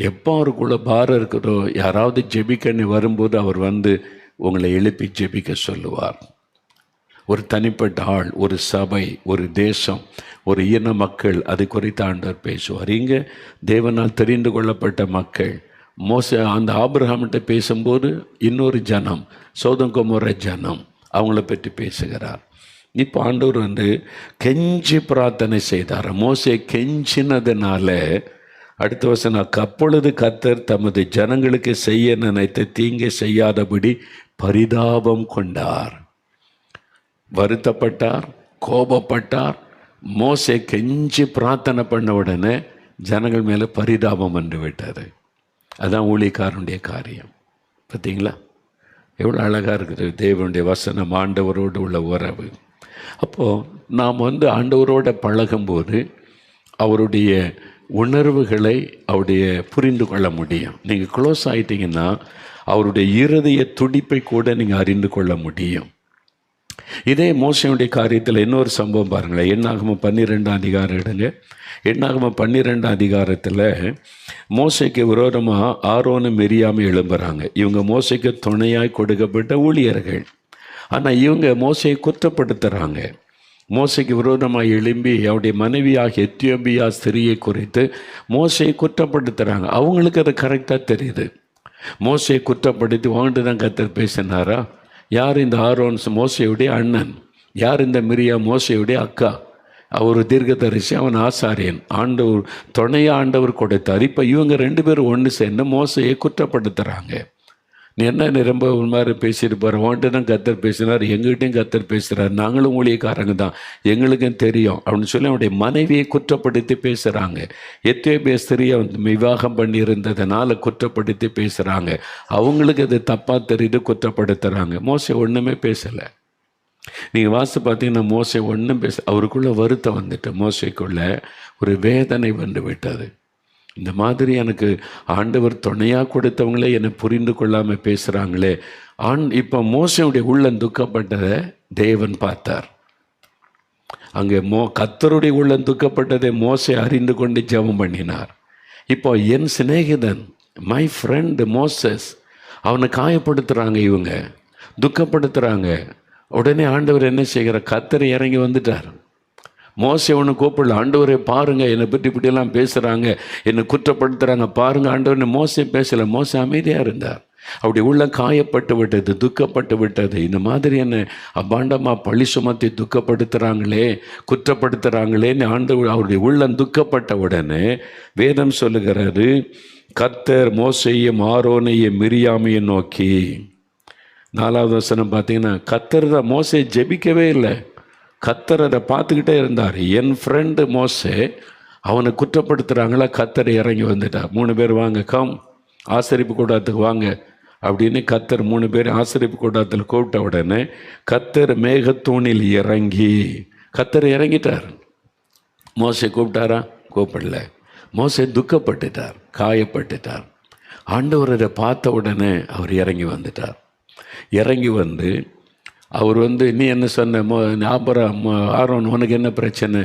எப்போ அவருக்குள்ள பாரம் இருக்குதோ, யாராவது ஜெபிக்கன்னு வரும்போது அவர் உங்களை எழுப்பி ஜெபிக்க சொல்லுவார். ஒரு தனிப்பட்ட ஆள், ஒரு சபை, ஒரு தேசம், ஒரு இன மக்கள், அது குறித்து ஆண்டவர் பேசுவார். இங்கே தேவனால் தெரிந்து கொள்ளப்பட்ட மக்கள். அந்த ஆபிரகாம்கிட்ட பேசும்போது இன்னொரு ஜனம், சோதம் கொமோரா ஜனம், அவங்கள பற்றி பேசுகிறார். இப்போ ஆண்டவர் கெஞ்சி பிரார்த்தனை செய்தார். மோசே கெஞ்சினதுனால அடுத்த வசனம், அப்பொழுது கர்த்தர் தமது ஜனங்களுக்கு செய்ய நினைத்த தீங்கை செய்யாதபடி பரிதாபம் கொண்டார். வருத்தப்பட்டார், கோபப்பட்டார். மோசே கெஞ்சி பிரார்த்தனை பண்ண உடனே ஜனங்கள் மேலே பரிதாபம் வந்து விட்டார். அதான் ஊழியக்காரனுடைய காரியம். பார்த்தீங்களா எவ்வளோ அழகாக இருக்குது தேவனுடைய வசனம், ஆண்டவரோடு உள்ள உறவு. அப்போது நாம் ஆண்டவரோட பழகும்போது அவருடைய உணர்வுகளை அவருடைய புரிந்து கொள்ள முடியும். நீங்கள் க்ளோஸ் ஆகிட்டீங்கன்னா அவருடைய இருதய துடிப்பை கூட நீங்கள் அறிந்து கொள்ள முடியும். இதே மோசையுடைய காரியத்தில் இன்னொரு சம்பவம் பாருங்களேன். எண்ணாகமம் 12ஆம் அதிகாரம் எடுங்க. எண்ணாகமம் 12ஆம் அதிகாரத்தில் மோசைக்கு விரோதமாக ஆரோனும் மிரியாமும் எழும்புகிறாங்க. இவங்க மோசைக்கு துணையாய் கொடுக்கப்பட்ட ஊழியர்கள். ஆனால் இவங்க மோசையை குற்றப்படுத்துகிறாங்க. மோசைக்கு விரோதமாக எழும்பி அவருடைய மனைவியாக எத்தியோப்பியா ஸ்திரியை குறித்து மோசையை குற்றப்படுத்துகிறாங்க. அவங்களுக்கு அது கரெக்டாக தெரியுது. மோசையை குற்றப்படுத்தி வாங்கிட்டு தான் கர்த்தர் பேசினாரா? யார் இந்த ஆரோன்? மோசையுடைய அண்ணன். யார் இந்த மிரியா? மோசையுடைய அக்கா. அவர் தீர்க்கதரிசி, அவன் ஆசாரியன். ஆண்டவர் துணையாக ஆண்டவர் கொடுத்தார். இப்போ இவங்க 2 பேரும் ஒன்று சேர்ந்து மோசையை குற்றப்படுத்துகிறாங்க. நீ ரொம்ப ஒரு மாதிரி பேசிட்டு போகிற, வான்ட்டு தான் கர்த்தர் பேசினார், எங்கள்கிட்டையும் கர்த்தர் பேசுகிறார், நாங்களும் ஊழியக்காரங்க தான், எங்களுக்கும் தெரியும் அப்படின்னு சொல்லி அவனுடைய மனைவியை குற்றப்படுத்தி பேசுகிறாங்க. எத்தியோப்பியா ஸ்திரியை விவாகம் பண்ணியிருந்ததுனால குற்றப்படுத்தி பேசுகிறாங்க. அவங்களுக்கு அது தப்பாக தெரியுது, குற்றப்படுத்துகிறாங்க. மோசை ஒன்றுமே பேசலை. நீங்கள் வாசி பார்த்தீங்கன்னா மோசை ஒன்றும் அவருக்குள்ளே வருத்தம் வந்துட்டு, மோசைக்குள்ளே ஒரு வேதனை வந்து விட்டது. இந்த மாதிரி எனக்கு ஆண்டவர் துணையாக கொடுத்தவங்களே என்னை புரிந்து கொள்ளாமல் பேசுகிறாங்களே. இப்போ மோசையுடைய உள்ளம் துக்கப்பட்டதை தேவன் பார்த்தார். அங்கே கர்த்தருடைய உள்ளம் துக்கப்பட்டதை மோசை அறிந்து கொண்டு ஜெபம் பண்ணினார். இப்போ என் சிநேகிதன், மை ஃப்ரெண்ட் மோசஸ், அவனை காயப்படுத்துகிறாங்க, இவங்க துக்கப்படுத்துகிறாங்க. உடனே ஆண்டவர் என்ன செய்கிறார்? கர்த்தர் இறங்கி வந்துட்டார். மோசை ஒன்று கூப்பிடல, ஆண்டவரை பாருங்கள், என்னை பற்றி இப்படியெல்லாம் பேசுகிறாங்க, என்னை குற்றப்படுத்துகிறாங்க, பாருங்கள் ஆண்டவரை. மோசை பேசலை, மோசை அமைதியாக இருந்தார். அப்படி உள்ள காயப்பட்டு விட்டது, துக்கப்பட்டு விட்டது. இந்த மாதிரி என்னை அபாண்டமாக பழி சுமத்தி துக்கப்படுத்துகிறாங்களே, குற்றப்படுத்துகிறாங்களேன்னு ஆண்டவர் அவருடைய உள்ளம் துக்கப்பட்ட உடனே வேதம் சொல்லுகிறாரு, கர்த்தர் மோசையும் ஆரோனையும் மிரியாமையும் நோக்கி, 4வது வசனம் பார்த்தீங்கன்னா, கர்த்தர் தான் மோசை ஜெபிக்கவே இல்லை. கர்த்தர் அதை பார்த்துக்கிட்டே இருந்தார். என் ஃப்ரெண்டு மோசே, அவனை குற்றப்படுத்துகிறாங்களா? கர்த்தர் இறங்கி வந்துட்டார். 3 பேர் வாங்க, கம் ஆசரிப்பு கூடாரத்துக்கு வாங்க அப்படின்னு கர்த்தர் 3 பேர் ஆசரிப்பு கூடாரத்தில் கூப்பிட்ட உடனே கர்த்தர் மேகத்தூணில் இறங்கி, கர்த்தர் இறங்கிட்டார். மோசை கூப்பிட்டாரா? கூப்பிடல. மோசை துக்கப்பட்டுட்டார், காயப்பட்டுட்டார். ஆண்டவர் அதை பார்த்த உடனே அவர் இறங்கி வந்துட்டார். இறங்கி வந்து அவர் நீ என்ன சொன்ன? ஆரோன் உனக்கு என்ன பிரச்சனை?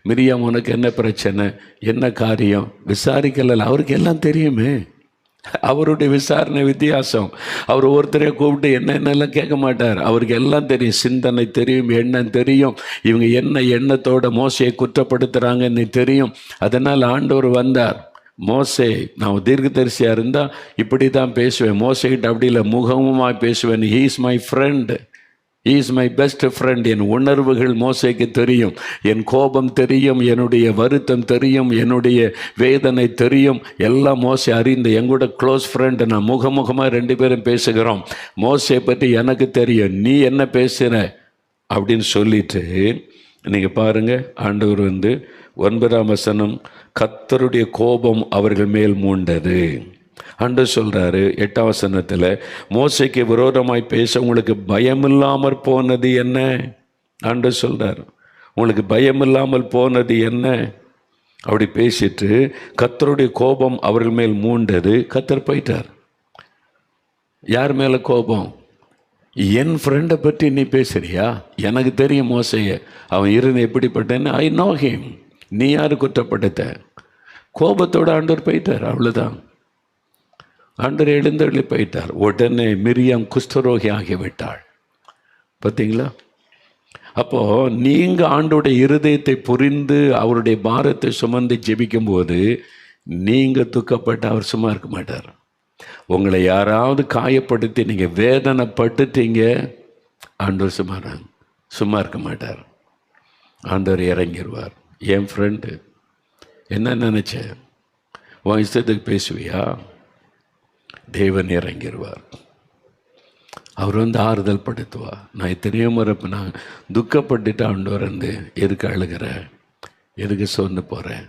மிரியாம் உனக்கு என்ன பிரச்சனை? என்ன காரியம்? விசாரிக்கல. அவருக்கு எல்லாம் தெரியுமே. அவருடைய விசாரணை வித்தியாசம். அவர் ஒருத்தரையே கூப்பிட்டு என்னென்னலாம் கேட்க மாட்டார். அவருக்கு எல்லாம் தெரியும், சிந்தனை தெரியும், எண்ணம் தெரியும், இவங்க என்ன எண்ணத்தோட மோசையை குற்றப்படுத்துகிறாங்கன்னு தெரியும். அதனால் ஆண்டவர் வந்தார். மோசே, நான் தீர்க்கதரிசியாக இருந்தால் இப்படி தான் பேசுவேன், மோசைக்கிட்ட அப்படி இல்லை, முகமுமாய் பேசுவேன். He is my friend. Is my best friend. என் உணர்வுகள் மோசேக்கு தெரியும், என் கோபம் தெரியும், என்னுடைய வருத்தம் தெரியும், என்னுடைய வேதனை தெரியும், எல்லாம் மோசே அறிந்து எங்கூட க்ளோஸ் ஃப்ரெண்டு. நான் முகமுகமாக 2 பேரும் பேசுகிறோம். மோசே பற்றி எனக்கு தெரியும், நீ என்ன பேசுகிற அப்படின்னு சொல்லிட்டு நீங்கள் பாருங்கள். ஆண்டவர் 9ஆம் வசனம், கர்த்தருடைய கோபம் அவர்கள் மேல் மூண்டது. ஆண்டவர் சொல்கிறாரு 8ஆம் வசனத்தில், மோசேக்கு விரோதமாய் பேச உங்களுக்கு பயமில்லாமல் போனது என்ன? ஆண்டவர் சொல்கிறார், உங்களுக்கு பயமில்லாமல் போனது என்ன? அப்படி பேசிட்டு கர்த்தருடைய கோபம் அவர்கள் மேல் மூண்டது. கர்த்தர் போயிட்டார். யார் மேலே கோபம்? என் ஃப்ரெண்டை பற்றி நீ பேசுறியா? எனக்கு தெரியும் மோசையை, அவன் இருந்து எப்படிப்பட்டேன்னு. I know him. நீ யார் குற்றப்படுத்த? கோபத்தோடு ஆண்டவர் போயிட்டார். அவ்வளோதான். ஆண்டவர் எழுந்தருளி போயிட்டார். உடனே மிரியாம் குஷ்டரோகி ஆகிவிட்டாள். பார்த்தீங்களா? அப்போது நீங்கள் ஆண்டோடைய இருதயத்தை புரிந்து அவருடைய பாரத்தை சுமந்து ஜெபிக்கும்போது நீங்கள் துக்கப்பட்டு அவர் சும்மா இருக்க மாட்டார். உங்களை யாராவது காயப்படுத்தி நீங்கள் வேதனைப்பட்டுட்டீங்க, ஆண்டவர் சும்மா இருக்க மாட்டார். ஆண்டவர் இறங்கிடுவார். என் ஃப்ரெண்டு என்ன நினச்ச? உன் இஷ்டத்துக்கு பேசுவியா? தேவன் இறங்கிடுவார். அவர் ஆறுதல் படுத்துவார். நான் எத்தனையோ முறை நான் துக்கப்பட்டுட்டு ஆண்டவர் எதுக்கு அழுகிற, எதுக்கு சொன்னு போகிறேன்,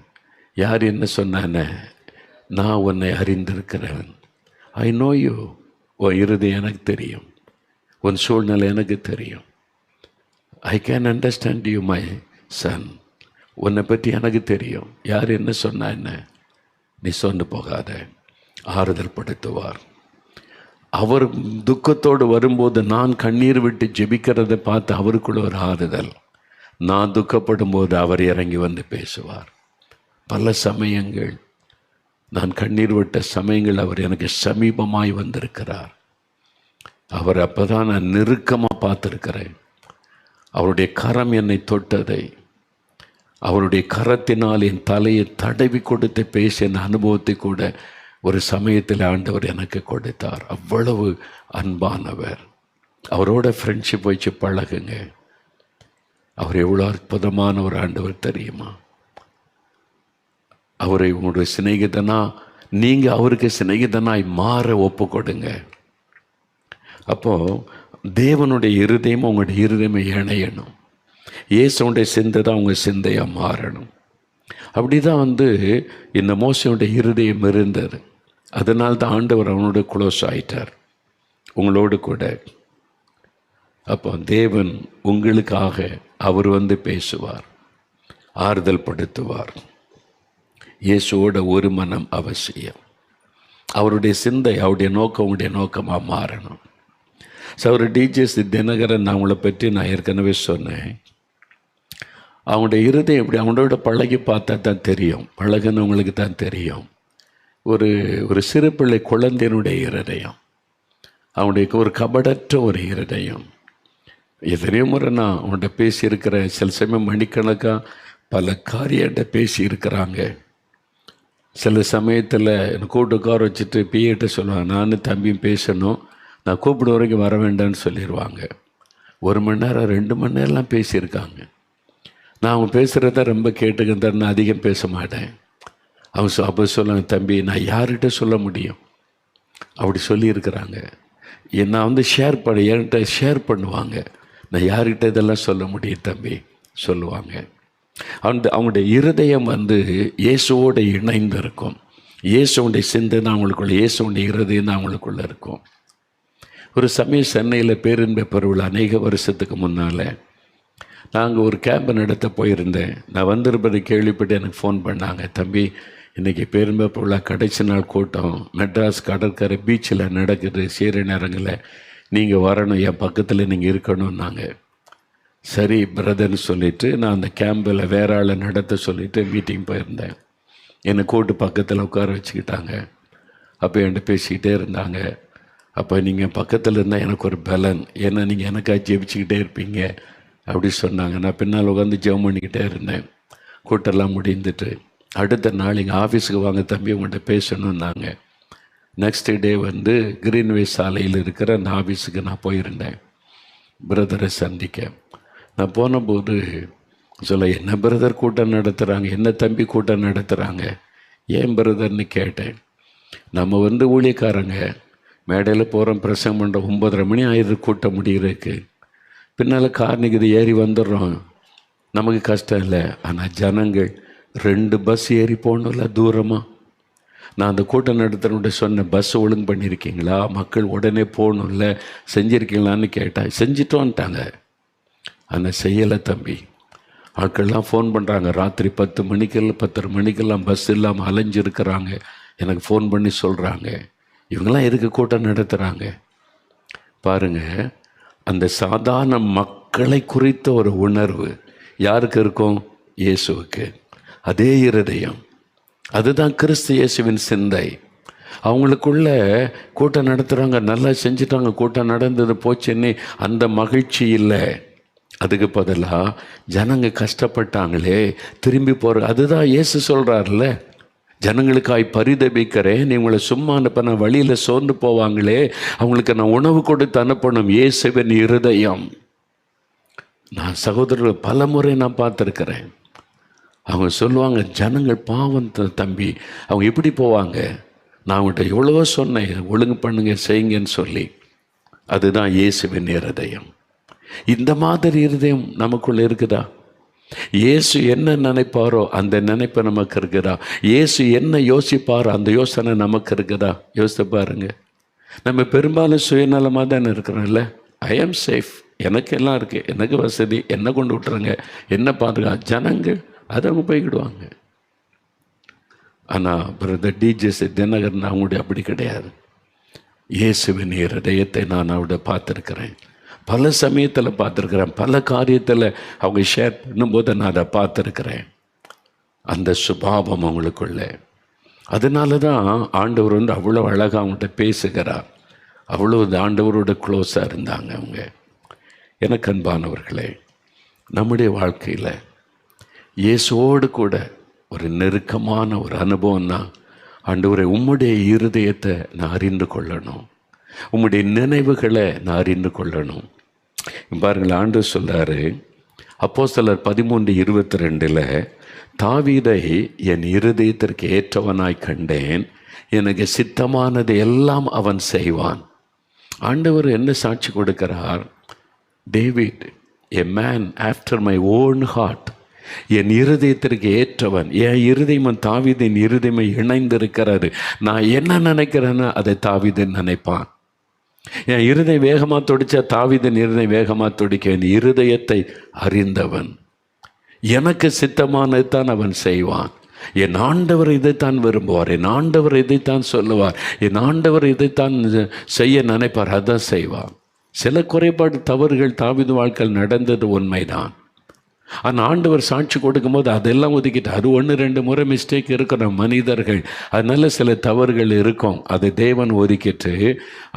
யார் என்ன சொன்னானே, நான் உன்னை அறிந்திருக்கிறவன். I know you. உன் இருதயம் எனக்கு தெரியும், உன் சூழ்நிலை எனக்கு தெரியும். I can understand you my son. உன்னை பற்றி எனக்கு தெரியும். யார் என்ன சொன்னா என்ன, நீ சொன்னு போகாத. ஆறுதல் படுத்துவார். அவர் துக்கத்தோடு வரும்போது நான் கண்ணீர் விட்டு ஜெபிக்கிறதை பார்த்து அவருக்குள்ள ஒரு ஆறுதல். நான் துக்கப்படும் போது அவர் இறங்கி பேசுவார். பல சமயங்கள் நான் கண்ணீர் விட்ட சமயங்கள் அவர் எனக்கு சமீபமாய் வந்திருக்கிறார். அவர் அப்போ தான் நான் நெருக்கமாக பார்த்துருக்கிறேன். அவருடைய கரம் என்னை தொட்டதை, அவருடைய கரத்தினால் என் தலையை தடவி கொடுத்து பேசின அனுபவத்தை கூட ஒரு சமயத்தில் ஆண்டவர் எனக்கு கொடுத்தார். அவ்வளவு அன்பானவர். அவரோட ஃப்ரெண்ட்ஷிப் வச்சு பழகுங்க. அவர் எவ்வளோ அற்புதமான ஒரு ஆண்டவர் தெரியுமா? அவரை உங்களுடைய சிநேகிதனா, நீங்கள் அவருக்கு சிநேகிதனாய் மாற ஒப்பு கொடுங்க. அப்போது தேவனுடைய இருதயமும் உங்களுடைய இருதயமை இணையணும். இயேசுடைய சிந்தை தான் உங்கள் சிந்தையாக மாறணும். அப்படி தான் இந்த மோசையுடைய இருதயம் இருந்தது. அதனால தான் ஆண்டவர் அவனோட க்ளோஸ் ஆயிட்டார், உங்களோடு கூட. அப்போ தேவன் உங்களுக்காக அவர் பேசுவார், ஆறுதல் படுத்துவார். இயேசுவோட ஒரு மனம் அவசியம். அவருடைய சிந்தை, அவருடைய நோக்கம் உங்களுடைய நோக்கமாக மாறணும். ஸோ அவர் டிஜிஎஸ் தினகரன் அவங்கள பற்றி நான் ஏற்கனவே சொன்னேன். அவங்களுடைய இருதயம் எப்படி, அவங்களோட பழகி பார்த்தா தான் தெரியும், பழகினவங்களுக்கு தான் தெரியும். ஒரு சிறு பிள்ளை குழந்தையினுடைய இருதயம், அவனுடைய ஒரு கபடற்ற ஒரு இருதயம். எத்தனையோ முறை நான் அவன்கிட்ட பேசியிருக்கிற, சில சமயம் மணிக்கணக்காக பல காரியத்தை பேசியிருக்கிறாங்க. சில சமயத்தில் என்னை கூட்டு உட்கார வச்சுட்டு பிஏட்ட சொல்லுவாங்க, நானும் தம்பியும் பேசணும், நான் கூப்பிட வரைக்கும் வர வேண்டாம்னு சொல்லிடுவாங்க. 1 மணி நேரம் 2 மணி நேரம்லாம் பேசியிருக்காங்க. நான் அவங்க பேசுகிறத ரொம்ப கேட்டுக்கிட்டேன், நான் அதிகம் பேச மாட்டேன். அவங்க அப்போ சொல்லுவாங்க, தம்பி நான் யார்கிட்ட சொல்ல முடியும், அப்படி சொல்லியிருக்கிறாங்க. நான் என்கிட்ட ஷேர் பண்ணுவாங்க, நான் யார்கிட்ட இதெல்லாம் சொல்ல முடியும் தம்பி சொல்லுவாங்க. அவங்களுடைய இருதயம் இயேசுவோடு இணைந்து இருக்கும். இயேசுடைய சிந்தை தான் அவங்களுக்குள்ள, இயேசுடைய இருதயம் தான் அவங்களுக்குள்ள இருக்கும். ஒரு சமயம் சென்னையில் பேரின்ப பெருவிழா அநேக வருஷத்துக்கு முன்னால் நாங்கள் ஒரு கேம்ப் நடத்த போயிருந்தேன். நான் வந்திருப்பதை கேள்விப்பட்டு எனக்கு ஃபோன் பண்ணாங்க, தம்பி இன்றைக்கி பேரின்ப பெருவிழா கடைசி நாள் கூட்டம் மெட்ராஸ் கடற்கரை பீச்சில் நடக்குது, சேர நேரங்களில் நீங்கள் வரணும், என் பக்கத்தில் நீங்கள் இருக்கணும்னாங்க. சரி பிரதர்னு சொல்லிவிட்டு நான் அந்த கேம்பில் வேற ஆளை நடத்த சொல்லிவிட்டு மீட்டிங் போயிருந்தேன். என்னை கூட்டு பக்கத்தில் உட்கார வச்சுக்கிட்டாங்க. அப்போ என்கிட்ட பேசிக்கிட்டே இருந்தாங்க. அப்போ நீங்கள் பக்கத்தில் இருந்தால் எனக்கு ஒரு பலன், ஏன்னா நீங்கள் எனக்காக ஜெபிச்சுக்கிட்டே இருப்பீங்க அப்படி சொன்னாங்க. நான் பின்னால் உட்காந்து ஜெபம் பண்ணிக்கிட்டே இருந்தேன். கூட்டெல்லாம் முடிந்துட்டு அடுத்த நாள் எங்கள் ஆஃபீஸுக்கு வாங்க தம்பி உங்கள்கிட்ட பேசணுன்னாங்க. நெக்ஸ்ட் டே கிரீன்வே சாலையில் இருக்கிற அந்த ஆஃபீஸுக்கு நான் போயிருந்தேன். பிரதரை சந்திக்க. நான் போனபோது சொல்ல, என்ன பிரதர் கூட்டம் நடத்துகிறாங்க, என்ன தம்பி கூட்டம் நடத்துகிறாங்க, ஏன் பிரதர்னு கேட்டேன். நம்ம ஊழியக்காரங்க மேடையில் போகிறோம், பிரசங்கம் பண்ணுறோம், 9:30 மணி ஆயிடுது கூட்டம் முடிகிறதுக்கு. பின்னால் கார்னிக்கு ஏறி வந்துடுறோம், நமக்கு கஷ்டம் இல்லை. ஆனால் ஜனங்கள் 2 பஸ் ஏறி போகணும்ல தூரமாக. நான் அந்த கூட்டம் நடத்துகிறவன்ட்ட சொன்னேன், பஸ் ஒழுங்கு பண்ணியிருக்கீங்களா, மக்கள் உடனே போகணும்ல, செஞ்சுருக்கீங்களான்னு கேட்டால் செஞ்சிட்டோன்ட்டாங்க. ஆனால் செய்யலை தம்பி. ஆட்கள்லாம் ஃபோன் பண்ணுறாங்க, ராத்திரி 10 மணிக்கெல்லாம் 10:30 மணிக்கெல்லாம் பஸ் இல்லாமல் அலைஞ்சிருக்கிறாங்க. எனக்கு ஃபோன் பண்ணி சொல்கிறாங்க, இவங்கெல்லாம் எதுக்கு கூட்டம் நடத்துகிறாங்க பாருங்கள். அந்த சாதாரண மக்களை குறித்த ஒரு உணர்வு யாருக்கு இருக்கும்? இயேசுவுக்கு. அதே இருதயம், அதுதான் கிறிஸ்து இயேசுவின் சிந்தை. அவங்களுக்குள்ள கூட்டம் நடத்துகிறாங்க, நல்லா செஞ்சுட்டாங்க, கூட்டம் நடந்தது போச்சுன்னு அந்த மகிழ்ச்சி இல்லை. அதுக்கு பதிலாக ஜனங்க கஷ்டப்பட்டாங்களே திரும்பி போகிற, அதுதான் இயேசு சொல்கிறார்ல, ஜனங்களுக்காய் பரிதபிக்கிறேன், நீ உங்களை சும்மா அனுப்பின வழியில் சோர்ந்து போவாங்களே அவங்களுக்கு நான் உணவு கொடுத்து அனுப்பணும். இயேசுவின் இருதயம். நான் சகோதரர்கள் பல முறை நான் பார்த்துருக்கிறேன். அவங்க சொல்லுவாங்க, ஜனங்கள் பாவம் தம்பி, அவங்க எப்படி போவாங்க, நான் அவங்கள்ட்ட எவ்வளவோ சொன்னேன், ஒழுங்கு பண்ணுங்க செய்யுங்கன்னு சொல்லி. அதுதான் இயேசுவின் இருதயம். இந்த மாதிரி இருதயம் நமக்குள்ளே இருக்குதா? இயேசு என்ன நினைப்பாரோ அந்த நினைப்பு நமக்கு இருக்குதா? இயேசு என்ன யோசிப்பாரோ அந்த யோசனை நமக்கு இருக்குதா? யோசித்து பாருங்க. நம்ம பெரும்பாலும் சுயநலமாக தானே இருக்கிறோம்ல. ஐ ஆம் சேஃப், எனக்கு எல்லாம் இருக்குது, எனக்கு வசதி, என்ன கொண்டு விட்டுருங்க, என்ன பாதுகாப்பு. ஜனங்கள் அதை அவங்க போய்கிடுவாங்க. ஆனால் பிரதர் டிஜே தினகரன் அவங்களுடைய அப்படி கிடையாது. இயேசுவின் இருதயத்தை நான் அவட பார்த்துருக்கிறேன், பல சமயத்தில் பார்த்துருக்குறேன், பல காரியத்தில் அவங்க ஷேர் பண்ணும்போது நான் அதை பார்த்துருக்குறேன். அந்த சுபாவம் அவங்களுக்குள்ள. அதனால தான் ஆண்டவர் அவ்வளோ அழகாக அவங்கள்ட்ட பேசுகிறார். அவ்வளோ ஆண்டவரோட க்ளோஸாக இருந்தாங்க அவங்க. எனக்கு அன்பானவர்களே, நம்முடைய வாழ்க்கையில் இயேசுவோடு கூட ஒரு நெருக்கமான ஒரு அனுபவம் தான், ஆண்டவரே உம்முடைய இருதயத்தை நான் அறிந்து கொள்ளணும், உம்முடைய நினைவுகளை நான் அறிந்து கொள்ளணும். பாருங்கள், ஆண்டவர் சொல்கிறாரு அப்போஸ்தலர் 13:22, தாவீதை என் இருதயத்திற்கு ஏற்றவனாய் கண்டேன், எனக்கு சித்தமானது எல்லாம் அவன் செய்வான். ஆண்டவர் என்ன சாட்சி கொடுக்கிறார்? David, a man after my own heart, என் இருதயத்திற்கு ஏற்றவன். என் இருதயம் தாவீதின் இருதயமை இணைந்திருக்கிறது. நான் என்ன நினைக்கிறேன்னு அதை தாவீதன் நினைப்பான். என் இருதயம் வேகமாக துடிச்சா தாவீதின் இருதயம் வேகமாக துடிக்க. என் இருதயத்தை அறிந்தவன், எனக்கு சித்தமானதுதான் அவன் செய்வான். என் ஆண்டவர் இதைத்தான் விரும்புவார், என் ஆண்டவர் இதைத்தான் சொல்லுவார், என் ஆண்டவர் இதைத்தான் செய்ய நினைப்பார், அதான் செய்வார். சில குறைபாடு தவறுகள் தாவீது வாழ்க்கையில் நடந்தது உண்மைதான். ஆனால் ஆண்டவர் சாட்சி கொடுக்கும்போது அதெல்லாம் ஒதுக்கிட்டு, அது 1-2 முறை மிஸ்டேக் இருக்கணும் மனிதர்கள், அதனால சில தவறுகள் இருக்கும், அதை தேவன் ஒதுக்கிட்டு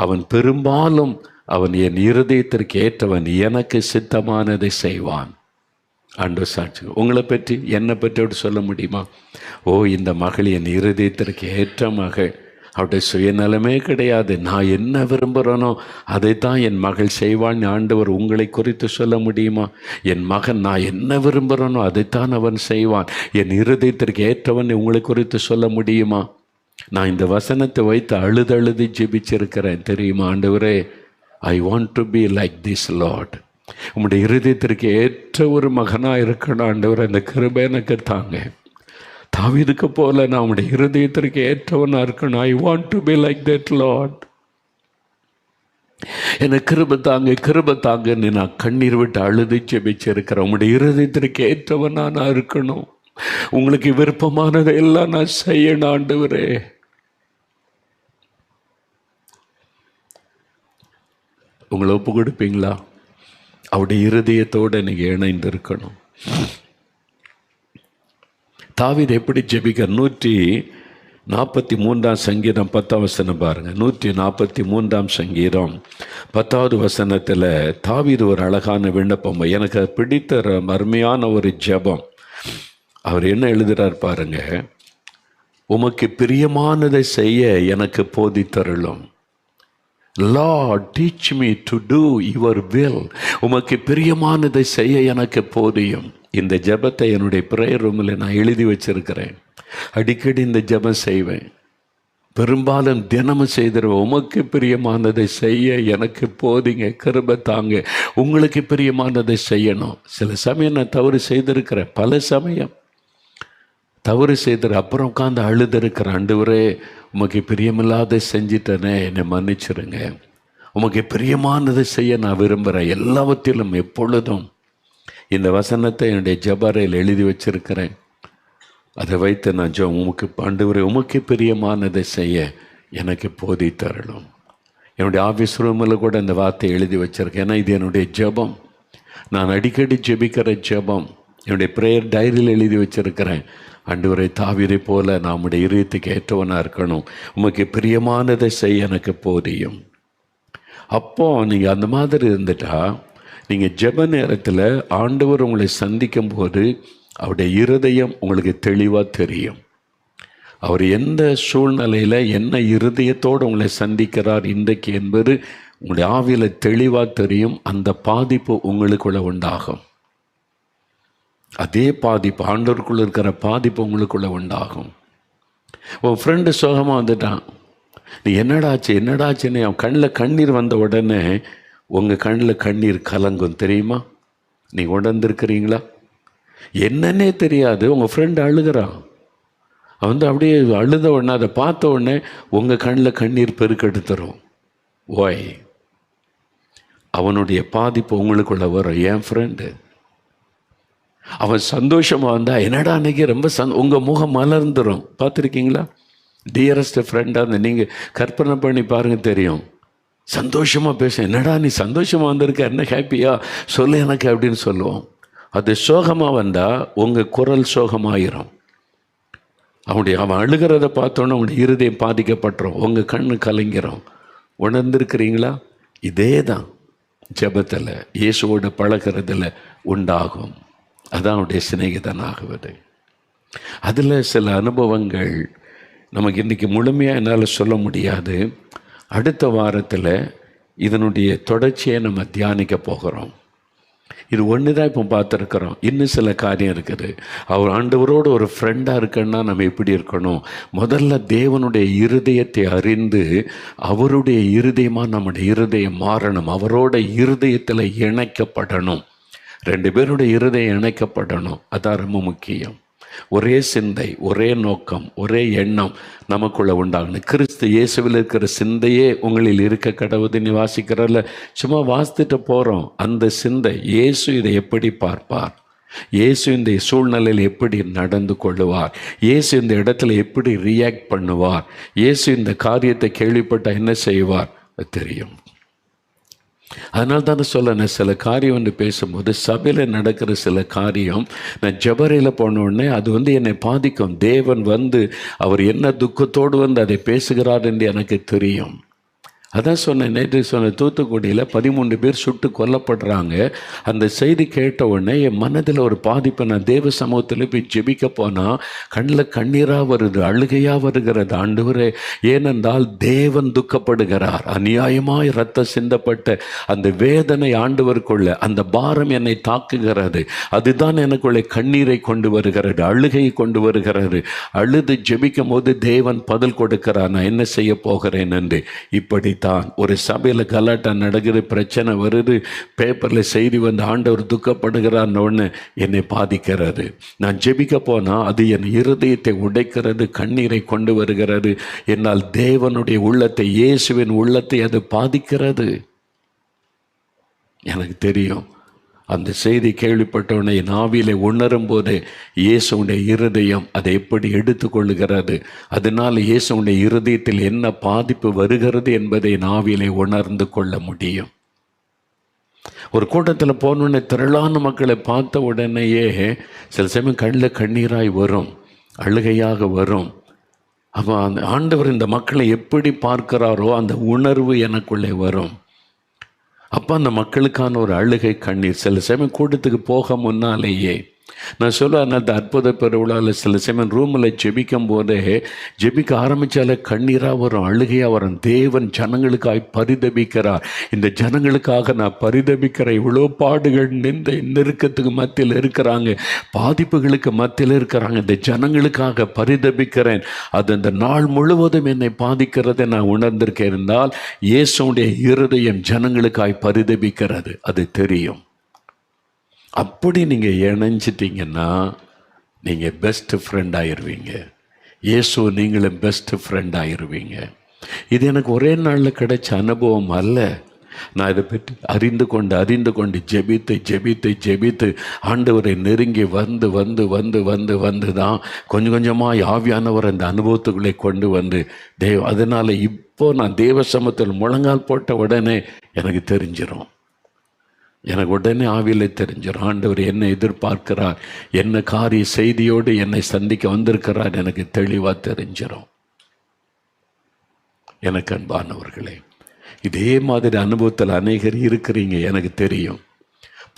அவன் பெரும்பாலும் அவன் என் இருதயத்திற்கு ஏற்றவன், எனக்கு சித்தமானதை செய்வான். ஆண்டவர் சாட்சி. உங்களை பற்றி என்னை பற்றி அப்படி சொல்ல முடியுமா? ஓ, இந்த மகள் என் இருதயத்திற்கு ஏற்ற மகள், அவருடைய சுயநலமே கிடையாது, நான் என்ன விரும்புகிறேனோ அதைத்தான் என் மகள் செய்வான். ஆண்டவர் உங்களை குறித்து சொல்ல முடியுமா? என் மகன் நான் என்ன விரும்புகிறேனோ அதைத்தான் அவன் செய்வான். என் இருதயத்திற்கு ஏற்றவன் உங்களை குறித்து சொல்ல முடியுமா? நான் இந்த வசனத்தை வைத்து அழுது ஜெபிச்சிருக்கிறேன் தெரியுமா? ஆண்டவரே, I want to be like this Lord. உங்களுடைய இருதயத்திற்கு ஏற்ற ஒரு மகனாக இருக்கணும் ஆண்டவர், அந்த கிருபை எனக்கு தாங்க. தாவீதுக்கு போல நான் உங்களுடைய இருதயத்திற்கு ஏற்றவனாக இருக்கணும். I want to be like that Lord. எனக்கு கிருபை தாங்கன்னு நான் கண்ணீர் விட்டு அழுது ஜெபிச்சிருக்கிறேன். உங்களுடைய இருதயத்திற்கு ஏற்றவனா நான் இருக்கணும், உங்களுக்கு விருப்பமானதை எல்லாம் நான் செய்யணும் ஆண்டவரே. உங்களை ஒப்பு கொடுப்பீங்களா? அவருடைய இருதயத்தோடு நீங்கள் இணைந்து இருக்கணும். தாவீது எப்படி ஜெபிக்க? 143 சங்கீதம் 10 பாருங்கள். 143 சங்கீதம் 10 தாவீது ஒரு அழகான விண்ணப்பம், எனக்கு பிடித்த அருமையான ஒரு ஜெபம். அவர் என்ன எழுதுகிறார் பாருங்க, உமக்கு பிரியமானதை செய்ய எனக்கு போதித்தருளும். Lord teach me to do your will. உமக்கு பிரியமானதை செய்ய எனக்கு போதியும். இந்த ஜெபத்தை என்னுடைய ப்ரேயர் ரூமில் நான் எழுதி வச்சிருக்கிறேன். அடிக்கடி இந்த ஜெபம் செய்வேன். பெரும்பாலும் தினமும் செய்திருவேன். உமக்கு பிரியமானதை செய்ய எனக்கு போதிங்க, கிருபை தாங்க. உங்களுக்கு பிரியமானதை செய்யணும். சில சமயம் நான் தவறு செய்திருக்கிறேன், பல சமயம் தவறு செய்திரு அப்புறம் உட்காந்து அழுதுருக்கிறேன். ஆண்டவரே, உமக்கு பிரியமில்லாத செஞ்சிட்டனே, என்னை மன்னிச்சிருங்க. உமக்கு பிரியமானதை செய்ய நான் விரும்புகிறேன். எல்லாவற்றிலும் எப்பொழுதும் இந்த வசனத்தை என்னுடைய ஜெபறையில் எழுதி வச்சிருக்கிறேன். அதை வைத்து நான் உமக்கு ஆண்டவரே, உமக்கு பிரியமானதை செய்ய எனக்கு போதி தரணும். என்னுடைய ஆஃபீஸ் ரூமில் கூட இந்த வார்த்தையை எழுதி வச்சுருக்கேன். ஏன்னா இது என்னுடைய ஜெபம். நான் அடிக்கடி ஜெபிக்கிற ஜெபம். என்னுடைய ப்ரேயர் டைரியில் எழுதி வச்சுருக்கிறேன். ஆண்டவரே, தாவீதை போல நம்முடைய இதயத்துக்கு ஏற்றவனாக இருக்கணும். உமக்கு பிரியமானதை செய்ய எனக்கு போதியும். அப்போது நீங்கள் அந்த மாதிரி இருந்துட்டா, நீங்கள் ஜெப நேரத்தில் ஆண்டவர் உங்களை சந்திக்கும் போது அவருடைய இருதயம் உங்களுக்கு தெளிவாக தெரியும். அவர் எந்த சூழ்நிலையில் என்ன இருதயத்தோடு உங்களை சந்திக்கிறார் இன்றைக்கு என்பது உங்களுடைய ஆவியில் தெளிவாக தெரியும். அந்த பாதிப்பு உங்களுக்குள்ள உண்டாகும். அதே பாதிப்பு, ஆண்டவருக்குள்ளே இருக்கிற பாதிப்பு உங்களுக்குள்ள உண்டாகும். உன் ஃப்ரெண்டு சோகமாக வந்துட்டான், நீ என்னடாச்சுன்னு அவன் கண்ணில் கண்ணீர் வந்த உடனே உங்கள் கண்ணில் கண்ணீர் கலங்கும், தெரியுமா? நீங்கள் உணர்ந்திருக்கிறீங்களா? என்னன்னே தெரியாது, உங்கள் ஃப்ரெண்டு அழுகிறான். அவன் அப்படியே அழுத உடனே, அதை பார்த்த உடனே உங்கள் கண்ணில் கண்ணீர் பெருக்கெடுத்துரும். ஓய், அவனுடைய பாதிப்பு உங்களுக்குள்ள வரும். என் ஃப்ரெண்டு அவன் சந்தோஷமாக வந்தால், என்னடா அன்றைக்கி ரொம்ப உங்கள் முகம் மலர்ந்துடும். பார்த்துருக்கீங்களா? டியரஸ்ட் ஃப்ரெண்டாக அந்த நீங்கள் கற்பனை பண்ணி பாருங்கள், தெரியும். சந்தோஷமாக பேச, என்னடா நீ சந்தோஷமாக வந்திருக்க, என்ன ஹாப்பியா சொல்லு எனக்கு அப்படின்னு சொல்லுவோம். அது சோகமாக வந்தால் உங்கள் குரல் சோகமாயிரும். அவன் அழுகிறத பார்த்தோன்னே அவனுடைய இருதயம் பாதிக்கப்பட்டுரும், உங்கள் கண்ணு கலங்கிறோம். உணர்ந்திருக்கிறீங்களா? இதே தான் ஜெபத்தில் இயேசுவோடு பழகிறதுல உண்டாகும். அதான் அவனுடைய சிநேகிதனாகுவது. அதில் சில அனுபவங்கள் நமக்கு இன்றைக்கி முழுமையாக என்னால் சொல்ல முடியாது. அடுத்த வாரத்தில் இதனுடைய தொடர்ச்சியை நம்ம தியானிக்க போகிறோம். இது ஒன்று தான் இப்போ பார்த்துருக்குறோம். இன்னும் சில காரியம் இருக்குது. அவர் ஆண்டவரோடு ஒரு ஃப்ரெண்டாக இருக்குன்னா நம்ம எப்படி இருக்கணும்? முதல்ல தேவனுடைய இருதயத்தை அறிந்து அவருடைய இருதயமாக நம்முடைய இருதயம் மாறணும். அவரோட இருதயத்தில் இணைக்கப்படணும். 2 பேருடைய இருதயம் இணைக்கப்படணும். அதான் ரொம்ப முக்கியம். ஒரே சிந்தை, ஒரே நோக்கம், ஒரே எண்ணம் நமக்குள்ளே உண்டாகணும். கிறிஸ்து இயேசுவில் இருக்கிற சிந்தையே உங்களில் இருக்க கடவுதுன்னு வாசிக்கிறல்ல, சும்மா வாசித்துட்டு போகிறோம். அந்த சிந்தை, இயேசு இதை எப்படி பார்ப்பார், இயேசு இந்த சூழ்நிலையில் எப்படி நடந்து கொள்ளுவார், இயேசு இந்த இடத்துல எப்படி ரியாக்ட் பண்ணுவார், இயேசு இந்த காரியத்தை கேள்விப்பட்டால் என்ன செய்வார், தெரியும். அதனால தான் சொல்ல, சில காரியம் வந்து பேசும்போது சபையில் நடக்கிற சில காரியம் நான் ஜெபரையில் போன உடனே அது என்னை பாதிக்கும். தேவன் அவர் என்ன துக்கத்தோடு அதை பேசுகிறார் என்று எனக்கு தெரியும். அதான் சொன்னேன், நேற்று சொன்ன தூத்துக்குடியில் 13 பேர் சுட்டு கொல்லப்படுறாங்க. அந்த செய்தி கேட்ட உடனே என் மனதில் ஒரு பாதிப்பை. நான் தேவ சமூகத்தில் போய் ஜெபிக்க போனால் கண்ணில் கண்ணீராக வருது, அழுகையாக வருகிறது. ஆண்டவரே, ஏனென்றால் தேவன் துக்கப்படுகிறார். அநியாயமாய் ரத்தம் சிந்தப்பட்ட அந்த வேதனை ஆண்டவருக்குள்ள, அந்த பாரம் என்னை தாக்குகிறது. அதுதான் எனக்குள்ளே கண்ணீரை கொண்டு வருகிறது, அழுகையை கொண்டு வருகிறது. அழுது ஜெபிக்கும் போது தேவன் பதில் கொடுக்கிறார், நான் என்ன செய்ய போகிறேன் என்று. இப்படி ஒரு சபையில் கலாட்டா நடக்குது, பிரச்சனை வருது, பேப்பரில் செய்தி ஆண்டவர் துக்கப்படுகிறார்னு ஒன்று என்னை பாதிக்கிறது. நான் ஜெபிக்க போனால் அது என் இருதயத்தை உடைக்கிறது, கண்ணீரை கொண்டு வருகிறது. என்னால் தேவனுடைய உள்ளத்தை, இயேசுவின் உள்ளத்தை அது பாதிக்கிறது. எனக்கு தெரியும். அந்த செய்தி கேள்விப்பட்டவுடனே என் ஆவியிலே உணரும் போதே இயேசுடைய இருதயம் அதை எப்படி எடுத்துக்கொள்ளுகிறது, அதனால் இயேசுடைய இருதயத்தில் என்ன பாதிப்பு வருகிறது என்பதை என் ஆவியிலே உணர்ந்து கொள்ள முடியும். ஒரு கூட்டத்தில் போனோடனே திரளான மக்களை பார்த்த உடனேயே சில சமயம் கண்ணில் கண்ணீராய் வரும், அழுகையாக வரும். அப்போ அந்த ஆண்டவர் இந்த மக்களை எப்படி பார்க்கிறாரோ அந்த உணர்வு எனக்குள்ளே வரும். அப்போ அந்த மக்களுக்கான ஒரு அழுகை கண்ணீர். சில சமயம் கூட்டத்துக்கு போக முன்னாலேயே நான் சொல்ல அந்த அற்புத பெருவிழாவில் சில சமயம் ரூமில் ஜெபிக்கும் போதே ஜெபிக்க ஆரம்பித்தாலே கண்ணீராக வரும், அழுகையாக வரும். தேவன் ஜனங்களுக்காய் பரிதபிக்கிறார். இந்த ஜனங்களுக்காக நான் பரிதபிக்கிறேன். இவ்வளோ பாடுகள் இந்த நெருக்கத்துக்கு மத்தியில் இருக்கிறாங்க, பாதிப்புகளுக்கு மத்தியில் இருக்கிறாங்க. இந்த ஜனங்களுக்காக பரிதபிக்கிறேன். அது இந்த நாள் முழுவதும் என்னை பாதிக்கிறதை நான் உணர்ந்திருக்கேன். இருந்தால் இயேசுடைய இருதயம் ஜனங்களுக்காய் பரிதபிக்கிறது, அது தெரியும். அப்படி நீங்கள் இணைஞ்சிட்டிங்கன்னா நீங்கள் பெஸ்ட் ஃப்ரெண்ட் ஆயிடுவீங்க. இயேசு நீங்களும் பெஸ்ட் ஃப்ரெண்ட் ஆயிடுவீங்க. இது எனக்கு ஒரே நாளில் கிடைச்ச அனுபவம் அல்ல. நான் இதை பற்றி அறிந்து கொண்டு ஜெபித்து ஆண்டவரை நெருங்கி வந்து தான் கொஞ்சம் கொஞ்சமாக ஆவியானவர் அந்த அனுபவத்துக்குள்ளே கொண்டு வந்து அதனால் இப்போ நான் தேவ சமூகத்தில் முழங்கால் போட்ட உடனே எனக்கு தெரிஞ்சிடும். எனக்கு உடனே ஆவியில் தெரிஞ்சிடும் ஆண்டவர் என்னை எதிர்பார்க்கிறார், என்ன காரிய செய்தியோடு என்னை சந்திக்க வந்திருக்கிறார், எனக்கு தெளிவாக தெரிஞ்சிடும். எனக்கு அன்பானவர்களே, இதே மாதிரி அனுபவத்தில் அநேகர் இருக்கிறீங்க, எனக்கு தெரியும்.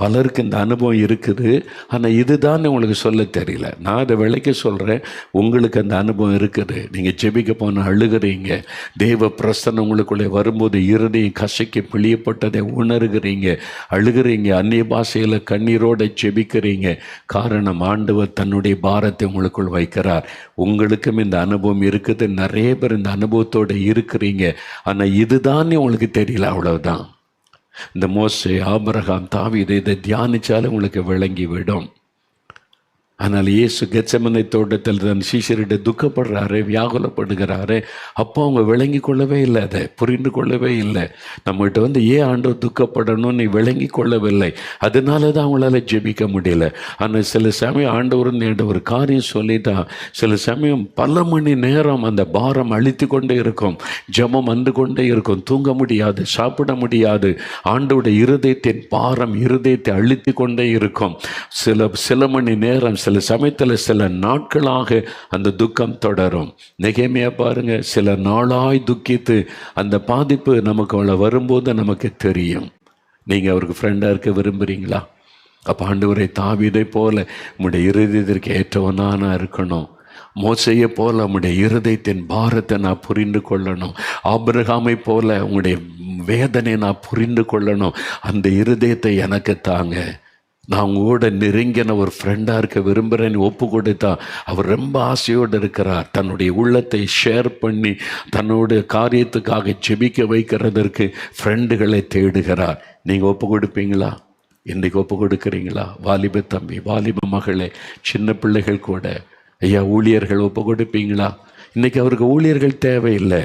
பலருக்கு இந்த அனுபவம் இருக்குது. ஆனால் இதுதான் உங்களுக்கு சொல்ல தெரியல. நான் அதை விலைக்கு சொல்கிறேன், உங்களுக்கு அந்த அனுபவம் இருக்குது. நீங்கள் ஜெபிக்க போனால் அழுகிறீங்க, தேவ பிரசன்னம் உங்களுக்குள்ளே வரும்போது இருதயம் கசக்கி பிழியப்பட்டதை உணர்கிறீங்க, அழுகிறீங்க, அந்நிய பாஷையில் கண்ணீரோடு ஜெபிக்கிறீங்க. காரணம் ஆண்டவர் தன்னுடைய பாரத்தை உங்களுக்குள் வைக்கிறார். உங்களுக்கும் இந்த அனுபவம் இருக்குது. நிறைய பேர் இந்த அனுபவத்தோடு இருக்கிறீங்க. ஆனால் இதுதான் உங்களுக்கு தெரியல, அவ்வளவுதான். இந்த மோசே, ஆபிரகாம், தாவீது இதை தியானிச்சாலும் உங்களுக்கு விளங்கிவிடும். ஆனால் இயேசு கெத்செமனை தோட்டத்தில் தன் சீஷரிட துக்கப்படுறாரு, வியாகுலப்படுகிறாரு. அப்போ அவங்க விளங்கி கொள்ளவே இல்லை, அதை புரிந்து கொள்ளவே இல்லை. நம்மகிட்ட வந்து ஏன் ஆண்டவர் துக்கப்படணும்னு நீ விளங்கி கொள்ளவில்லை. அதனால தான் அவங்களால ஜெபிக்க முடியல. ஆனால் சில சமயம் ஆண்டவர் ஒரு காரியம் சொல்லிட்டா சில சமயம் பல மணி நேரம் அந்த பாரம் அழித்து கொண்டே இருக்கும், ஜெபம் வந்து கொண்டே இருக்கும், தூங்க முடியாது, சாப்பிட முடியாது. ஆண்டவருடைய இருதயத்தின் பாரம் இருதயத்தை அழித்து கொண்டே இருக்கும். சில மணி நேரம், சில சமயத்தில் சில நாட்களாக அந்த துக்கம் தொடரும். நெகேமியா பாருங்க, சில நாளாய் துக்கித்து அந்த பாதிப்பு நமக்கு அவளை வரும்போது நமக்கு தெரியும். நீங்கள் அவருக்கு ஃப்ரெண்டாக இருக்க விரும்புகிறீங்களா? அப்போ ஆண்டவரை தாவீதை போல உம்முடைய இருதயத்திற்கு ஏற்றவனாக இருக்கணும். மோசையை போல உம்முடைய இருதயத்தின் பாரத்தை நான் புரிந்து கொள்ளணும். ஆபிரகாமை போல உங்களுடைய வேதனை நான் புரிந்து கொள்ளணும். அந்த இருதயத்தை எனக்கு தாங்க. நான் உங்களோட நெருங்கின ஒரு ஃப்ரெண்டாக இருக்க விரும்புகிறேன்னு ஒப்பு கொடுத்தா அவர் ரொம்ப ஆசையோடு இருக்கிறார். தன்னுடைய உள்ளத்தை ஷேர் பண்ணி தன்னோட காரியத்துக்காக ஜெபிக்க வைக்கிறதற்கு ஃப்ரெண்டுகளை தேடுகிறார். நீங்கள் ஒப்பு கொடுப்பீங்களா? இன்றைக்கு ஒப்பு கொடுக்குறீங்களா? வாலிப தம்பி, வாலிப மகளே, சின்ன பிள்ளைகள் கூட, ஐயா ஊழியர்கள் ஒப்பு கொடுப்பீங்களா? இன்றைக்கி அவருக்கு ஊழியர்கள் தேவையில்லை,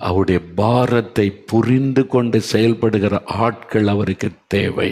அவருடைய பாரத்தை புரிந்து கொண்டு செயல்படுகிற ஆட்கள் அவருக்கு தேவை.